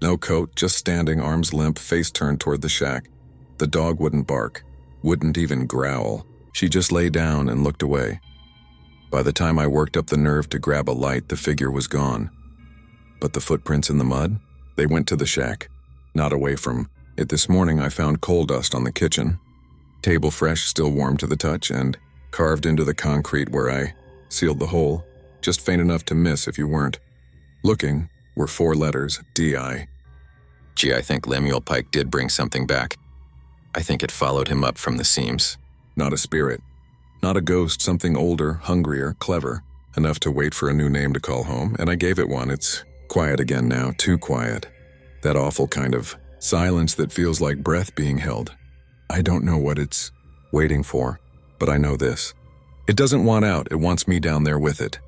No coat, just standing, arms limp, face turned toward the shack. The dog wouldn't bark, wouldn't even growl. She just lay down and looked away. By the time I worked up the nerve to grab a light, the figure was gone. But the footprints in the mud, they went to the shack, not away from it. This morning I found coal dust on the kitchen, table fresh, still warm to the touch, and carved into the concrete where I sealed the hole, just faint enough to miss if you weren't looking, were 4 letters, D.I. Gee, I think Lemuel Pike did bring something back. I think it followed him up from the seams. Not a spirit, not a ghost, something older, hungrier, clever, enough to wait for a new name to call home, and I gave it one. It's quiet again now, too quiet. That awful kind of silence that feels like breath being held. I don't know what it's waiting for, but I know this. It doesn't want out, it wants me down there with it.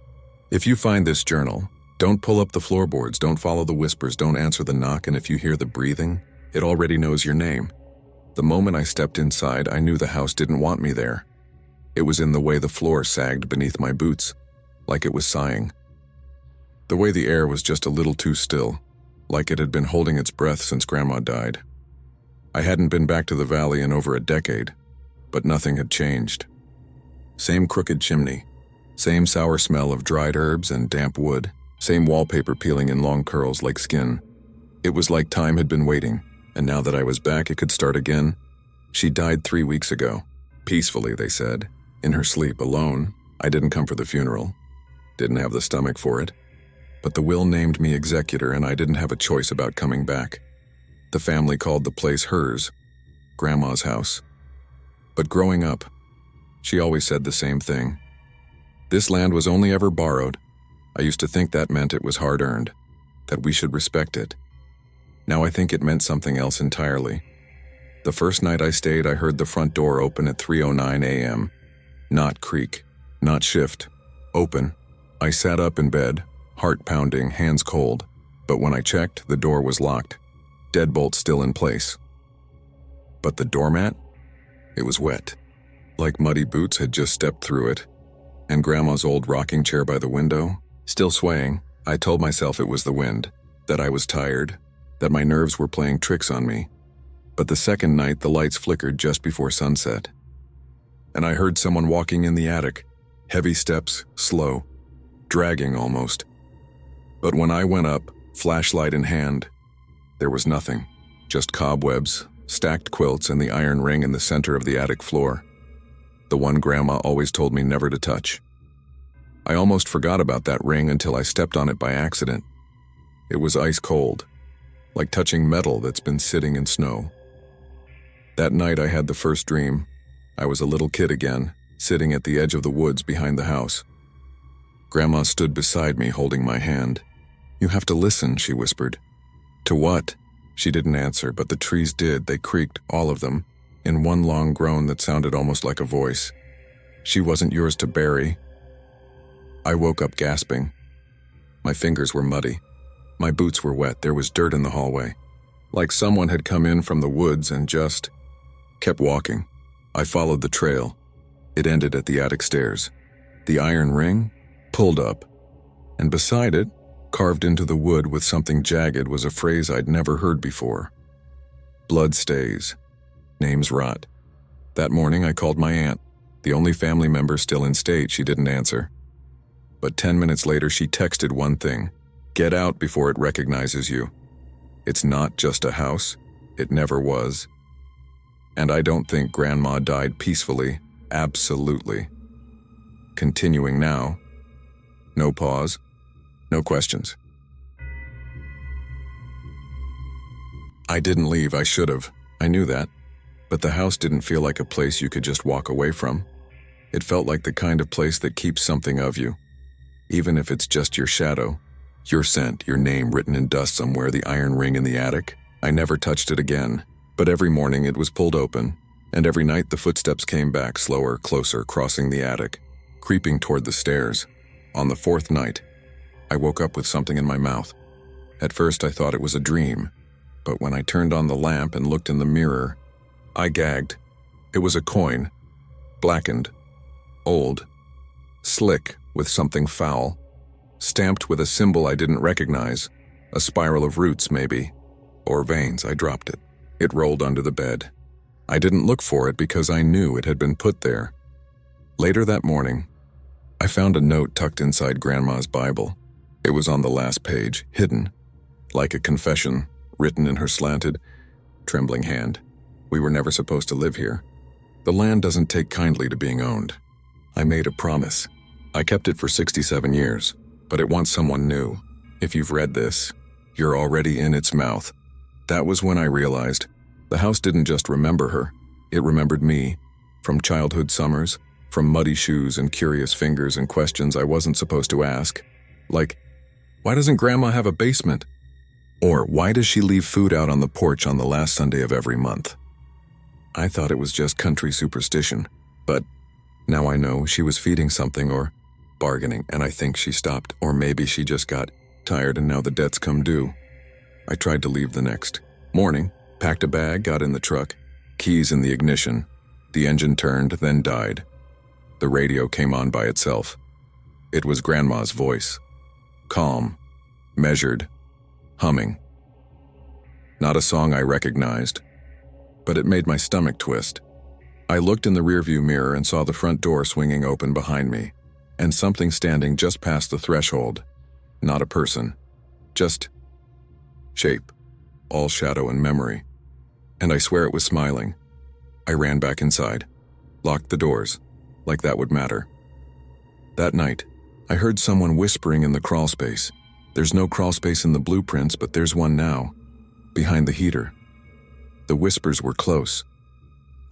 If you find this journal, don't pull up the floorboards, don't follow the whispers, don't answer the knock, and if you hear the breathing, it already knows your name. The moment I stepped inside, I knew the house didn't want me there. It was in the way the floor sagged beneath my boots, like it was sighing. The way the air was just a little too still, like it had been holding its breath since Grandma died. I hadn't been back to the valley in over a decade, but nothing had changed. Same crooked chimney, same sour smell of dried herbs and damp wood, same wallpaper peeling in long curls like skin. It was like time had been waiting, and now that I was back, it could start again. She died 3 weeks ago. Peacefully, they said. In her sleep, alone. I didn't come for the funeral. Didn't have the stomach for it. But the will named me executor, and I didn't have a choice about coming back. The family called the place hers, Grandma's house. But growing up, she always said the same thing. This land was only ever borrowed. I used to think that meant it was hard-earned, that we should respect it. Now I think it meant something else entirely. The first night I stayed, I heard the front door open at 3:09 a.m. Not creak, not shift, open. I sat up in bed, heart pounding, hands cold, but when I checked, the door was locked, deadbolt still in place. But the doormat? It was wet, like muddy boots had just stepped through it, and Grandma's old rocking chair by the window, still swaying. I told myself it was the wind, that I was tired, that my nerves were playing tricks on me. But the second night, the lights flickered just before sunset, and I heard someone walking in the attic, heavy steps, slow, dragging almost. But when I went up, flashlight in hand, there was nothing, just cobwebs, stacked quilts, and the iron ring in the center of the attic floor, the one Grandma always told me never to touch. I almost forgot about that ring until I stepped on it by accident. It was ice cold, like touching metal that's been sitting in snow. That night I had the first dream. I was a little kid again, sitting at the edge of the woods behind the house. Grandma stood beside me holding my hand. "You have to listen," she whispered. "To what?" She didn't answer, but the trees did. They creaked, all of them, in one long groan that sounded almost like a voice. "She wasn't yours to bury." I woke up gasping. My fingers were muddy. My boots were wet. There was dirt in the hallway, like someone had come in from the woods and just kept walking. I followed the trail. It ended at the attic stairs. The iron ring, pulled up, and beside it, carved into the wood with something jagged, was a phrase I'd never heard before. Blood stays. Names rot. That morning I called my aunt, the only family member still in state. She didn't answer. But 10 minutes later she texted one thing: get out before it recognizes you. It's not just a house. It never was. And I don't think Grandma died peacefully. Absolutely. Continuing now. No pause. No questions. I didn't leave. I should have. I knew that. But the house didn't feel like a place you could just walk away from. It felt like the kind of place that keeps something of you. Even if it's just your shadow, your scent, your name written in dust somewhere, the iron ring in the attic. I never touched it again. But every morning it was pulled open, and every night the footsteps came back, slower, closer, crossing the attic, creeping toward the stairs. On the 4th night, I woke up with something in my mouth. At first I thought it was a dream, but when I turned on the lamp and looked in the mirror, I gagged. It was a coin, blackened, old, slick with something foul, stamped with a symbol I didn't recognize, a spiral of roots maybe, or veins. I dropped it. It rolled under the bed. I didn't look for it because I knew it had been put there. Later that morning, I found a note tucked inside Grandma's Bible. It was on the last page, hidden, like a confession, written in her slanted, trembling hand. We were never supposed to live here. The land doesn't take kindly to being owned. I made a promise. I kept it for 67 years, but it wants someone new. If you've read this, you're already in its mouth. That was when I realized the house didn't just remember her, it remembered me, from childhood summers, from muddy shoes and curious fingers and questions I wasn't supposed to ask. Like, why doesn't Grandma have a basement? Or why does she leave food out on the porch on the last Sunday of every month? I thought it was just country superstition, but now I know she was feeding something or bargaining, and I think she stopped, or maybe she just got tired and now the debt's come due. I tried to leave the next morning, packed a bag, got in the truck, keys in the ignition. The engine turned, then died. The radio came on by itself. It was Grandma's voice. Calm, measured, humming. Not a song I recognized, but it made my stomach twist. I looked in the rearview mirror and saw the front door swinging open behind me, and something standing just past the threshold. Not a person, just shape, all shadow and memory. And I swear it was smiling. I ran back inside, locked the doors, like that would matter. That night, I heard someone whispering in the crawlspace. There's no crawlspace in the blueprints, but there's one now, behind the heater. The whispers were close,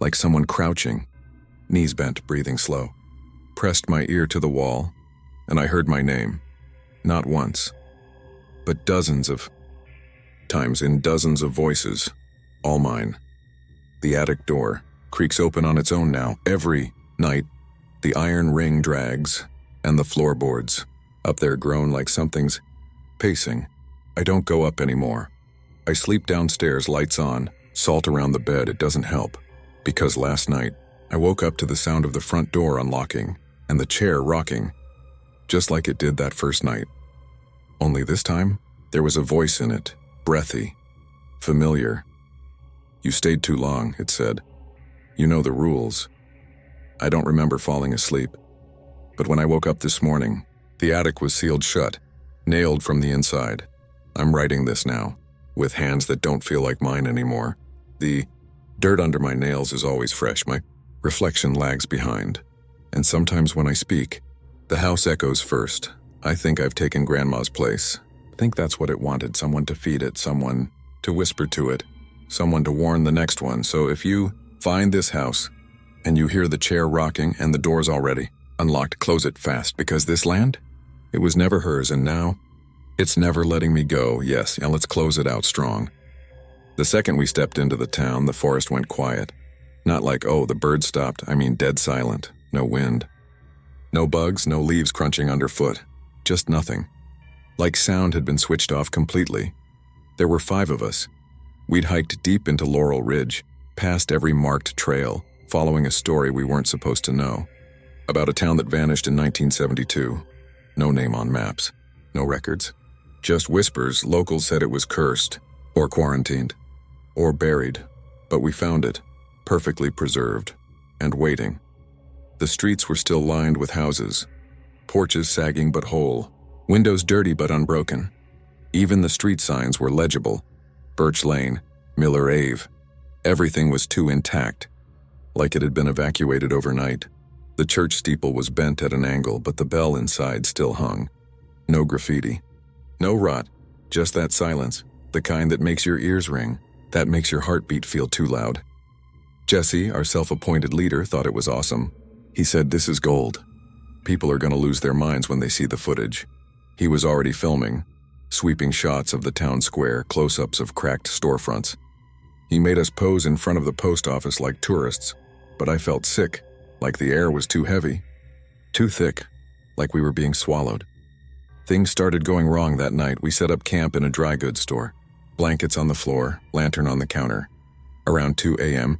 like someone crouching, knees bent, breathing slow. Pressed my ear to the wall, and I heard my name. Not once, but dozens of times in dozens of voices, all mine. The attic door creaks open on its own now. Every night, the iron ring drags, and the floorboards up there groan like something's pacing. I don't go up anymore. I sleep downstairs, lights on, salt around the bed. It doesn't help, because last night, I woke up to the sound of the front door unlocking and the chair rocking, just like it did that first night. Only this time, there was a voice in it, breathy, familiar. You stayed too long, it said. You know the rules. I don't remember falling asleep, but when I woke up this morning, the attic was sealed shut, nailed from the inside. I'm writing this now, with hands that don't feel like mine anymore. The dirt under my nails is always fresh. My reflection lags behind. And sometimes when I speak, the house echoes first. I think I've taken Grandma's place. I think that's what it wanted, someone to feed it, someone to whisper to it, someone to warn the next one. So if you find this house and you hear the chair rocking and the door's already unlocked, close it fast, because this land, it was never hers, and now it's never letting me go. Yes, and let's close it out strong. The second we stepped into the town, the forest went quiet. Not like, oh, the birds stopped. I mean, dead silent. No wind. No bugs, no leaves crunching underfoot. Just nothing. Like sound had been switched off completely. There were 5 of us. We'd hiked deep into Laurel Ridge, past every marked trail, following a story we weren't supposed to know. About a town that vanished in 1972. No name on maps. No records. Just whispers. Locals said it was cursed, or quarantined, or buried. But we found it, perfectly preserved, and waiting. The streets were still lined with houses. Porches sagging but whole. Windows dirty but unbroken. Even the street signs were legible. Birch Lane, Miller Ave. Everything was too intact, like it had been evacuated overnight. The church steeple was bent at an angle, but the bell inside still hung. No graffiti. No rot. Just that silence, the kind that makes your ears ring, that makes your heartbeat feel too loud. Jesse, our self-appointed leader, thought it was awesome. He said, "This is gold. People are going to lose their minds when they see the footage." He was already filming, sweeping shots of the town square, close-ups of cracked storefronts. He made us pose in front of the post office like tourists, but I felt sick, like the air was too heavy, too thick, like we were being swallowed. Things started going wrong that night. We set up camp in a dry goods store. Blankets on the floor, lantern on the counter. Around 2 a.m.,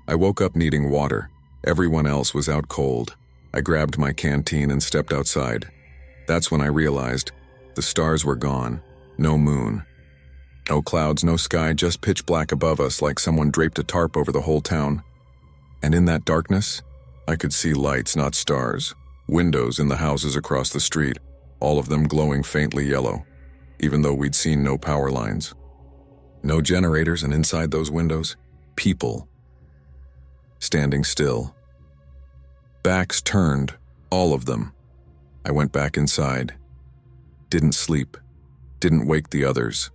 I woke up needing water. Everyone else was out cold. I grabbed my canteen and stepped outside. That's when I realized the stars were gone. No moon. No clouds, no sky, just pitch black above us, like someone draped a tarp over the whole town. And in that darkness, I could see lights, not stars. Windows in the houses across the street, all of them glowing faintly yellow, even though we'd seen no power lines. No generators, and inside those windows, people. Standing still. Backs turned, all of them. I went back inside. Didn't sleep. Didn't wake the others.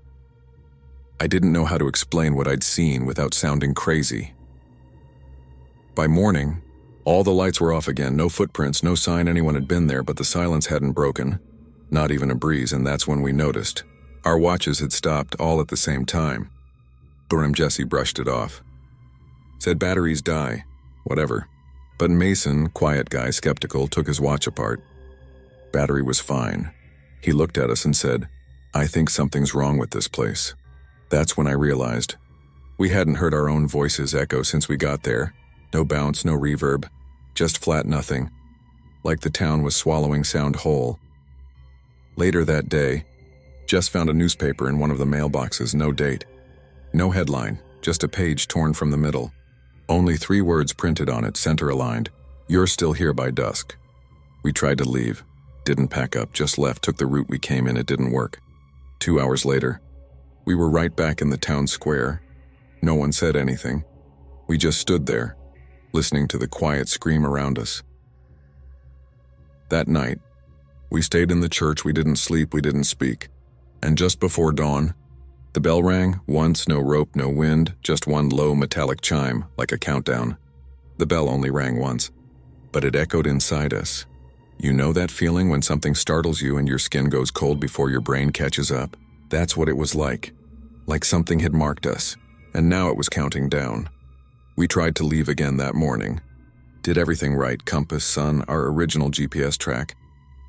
I didn't know how to explain what I'd seen without sounding crazy. By morning, all the lights were off again, no footprints, no sign anyone had been there, but the silence hadn't broken. Not even a breeze, and that's when we noticed. Our watches had stopped all at the same time. Jesse brushed it off. Said batteries die, whatever. But Mason, quiet guy, skeptical, took his watch apart. Battery was fine. He looked at us and said, "I think something's wrong with this place." That's when I realized. We hadn't heard our own voices echo since we got there. No bounce, no reverb, just flat nothing. Like the town was swallowing sound whole. Later that day, Jess found a newspaper in one of the mailboxes, no date. No headline, just a page torn from the middle. Only 3 words printed on it, center-aligned. "You're still here by dusk." We tried to leave. Didn't pack up, just left, took the route we came in. It didn't work. 2 hours later, we were right back in the town square. No one said anything. We just stood there, listening to the quiet scream around us. That night, we stayed in the church. We didn't sleep, we didn't speak. And just before dawn, the bell rang, once, no rope, no wind, just one low metallic chime, like a countdown. The bell only rang once, but it echoed inside us. You know that feeling when something startles you and your skin goes cold before your brain catches up? That's what it was like something had marked us, and now it was counting down. We tried to leave again that morning. Did everything right, compass, sun, our original GPS track.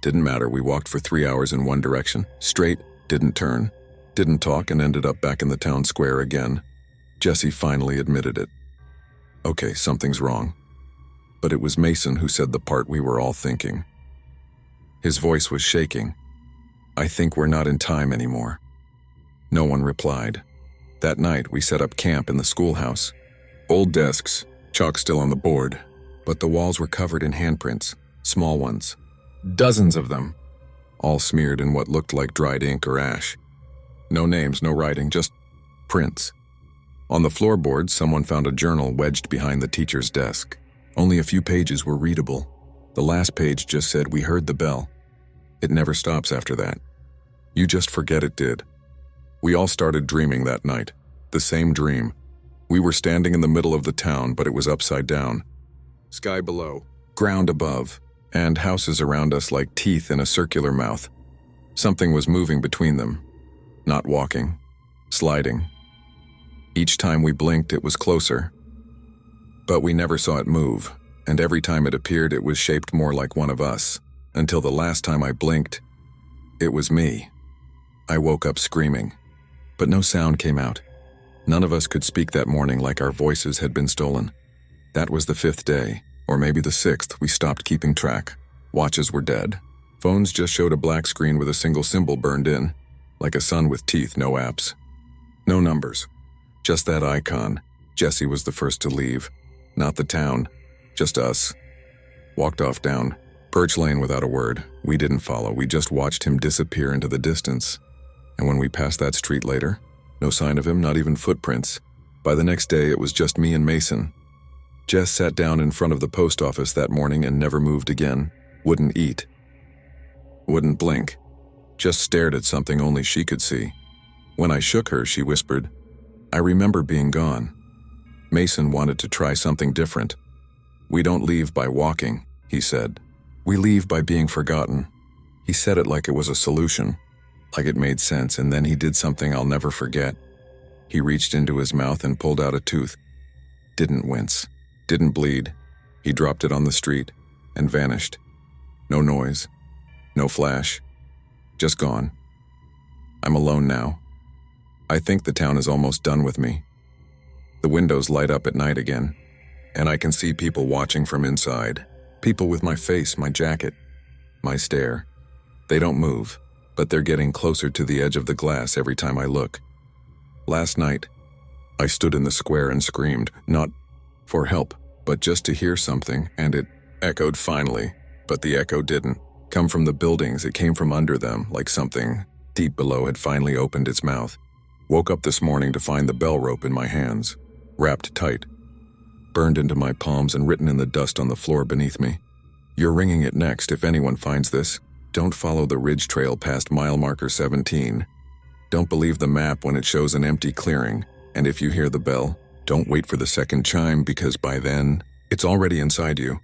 Didn't matter, we walked for 3 hours in one direction, straight, didn't turn, didn't talk, and ended up back in the town square again. Jesse finally admitted it. Okay, something's wrong. But it was Mason who said the part we were all thinking. His voice was shaking. "I think we're not in time anymore." No one replied. That night, we set up camp in the schoolhouse. Old desks, chalk still on the board, but the walls were covered in handprints, small ones. Dozens of them, all smeared in what looked like dried ink or ash. No names, no writing, just prints. On the floorboards, someone found a journal wedged behind the teacher's desk. Only a few pages were readable. The last page just said, "We heard the bell." It never stops after that. You just forget it did. We all started dreaming that night. The same dream. We were standing in the middle of the town, but it was upside down. Sky below, ground above, and houses around us like teeth in a circular mouth. Something was moving between them. Not walking, sliding. Each time we blinked, it was closer. But we never saw it move, and every time it appeared, it was shaped more like one of us. Until the last time I blinked, it was me. I woke up screaming, but no sound came out. None of us could speak that morning, like our voices had been stolen. That was the 5th day, Or maybe the 6th, we stopped keeping track. Watches were dead. Phones just showed a black screen with a single symbol burned in, like a sun with teeth, no apps. No numbers. Just that icon. Jesse was the first to leave. Not the town. Just us. Walked off down Birch Lane without a word. We didn't follow. We just watched him disappear into the distance. And when we passed that street later, no sign of him, not even footprints. By the next day, it was just me and Mason. Jess sat down in front of the post office that morning and never moved again. Wouldn't eat. Wouldn't blink. Just stared at something only she could see. When I shook her, she whispered, "I remember being gone." Mason wanted to try something different. "We don't leave by walking," he said. "We leave by being forgotten." He said it like it was a solution, like it made sense, and then he did something I'll never forget. He reached into his mouth and pulled out a tooth. Didn't wince. Didn't bleed. He dropped it on the street and vanished. No noise. No flash. Just gone. I'm alone now. I think the town is almost done with me. The windows light up at night again, and I can see people watching from inside. People with my face, my jacket, my stare. They don't move, but they're getting closer to the edge of the glass every time I look. Last night, I stood in the square and screamed, not for help, but just to hear something, and it echoed finally, but the echo didn't come from the buildings. It came from under them, like something deep below had finally opened its mouth. Woke up this morning to find the bell rope in my hands, wrapped tight, burned into my palms and written in the dust on the floor beneath me. "You're ringing it next if anyone finds this. Don't follow the ridge trail past mile marker 17. Don't believe the map when it shows an empty clearing. And if you hear the bell, don't wait for the second chime because by then, it's already inside you."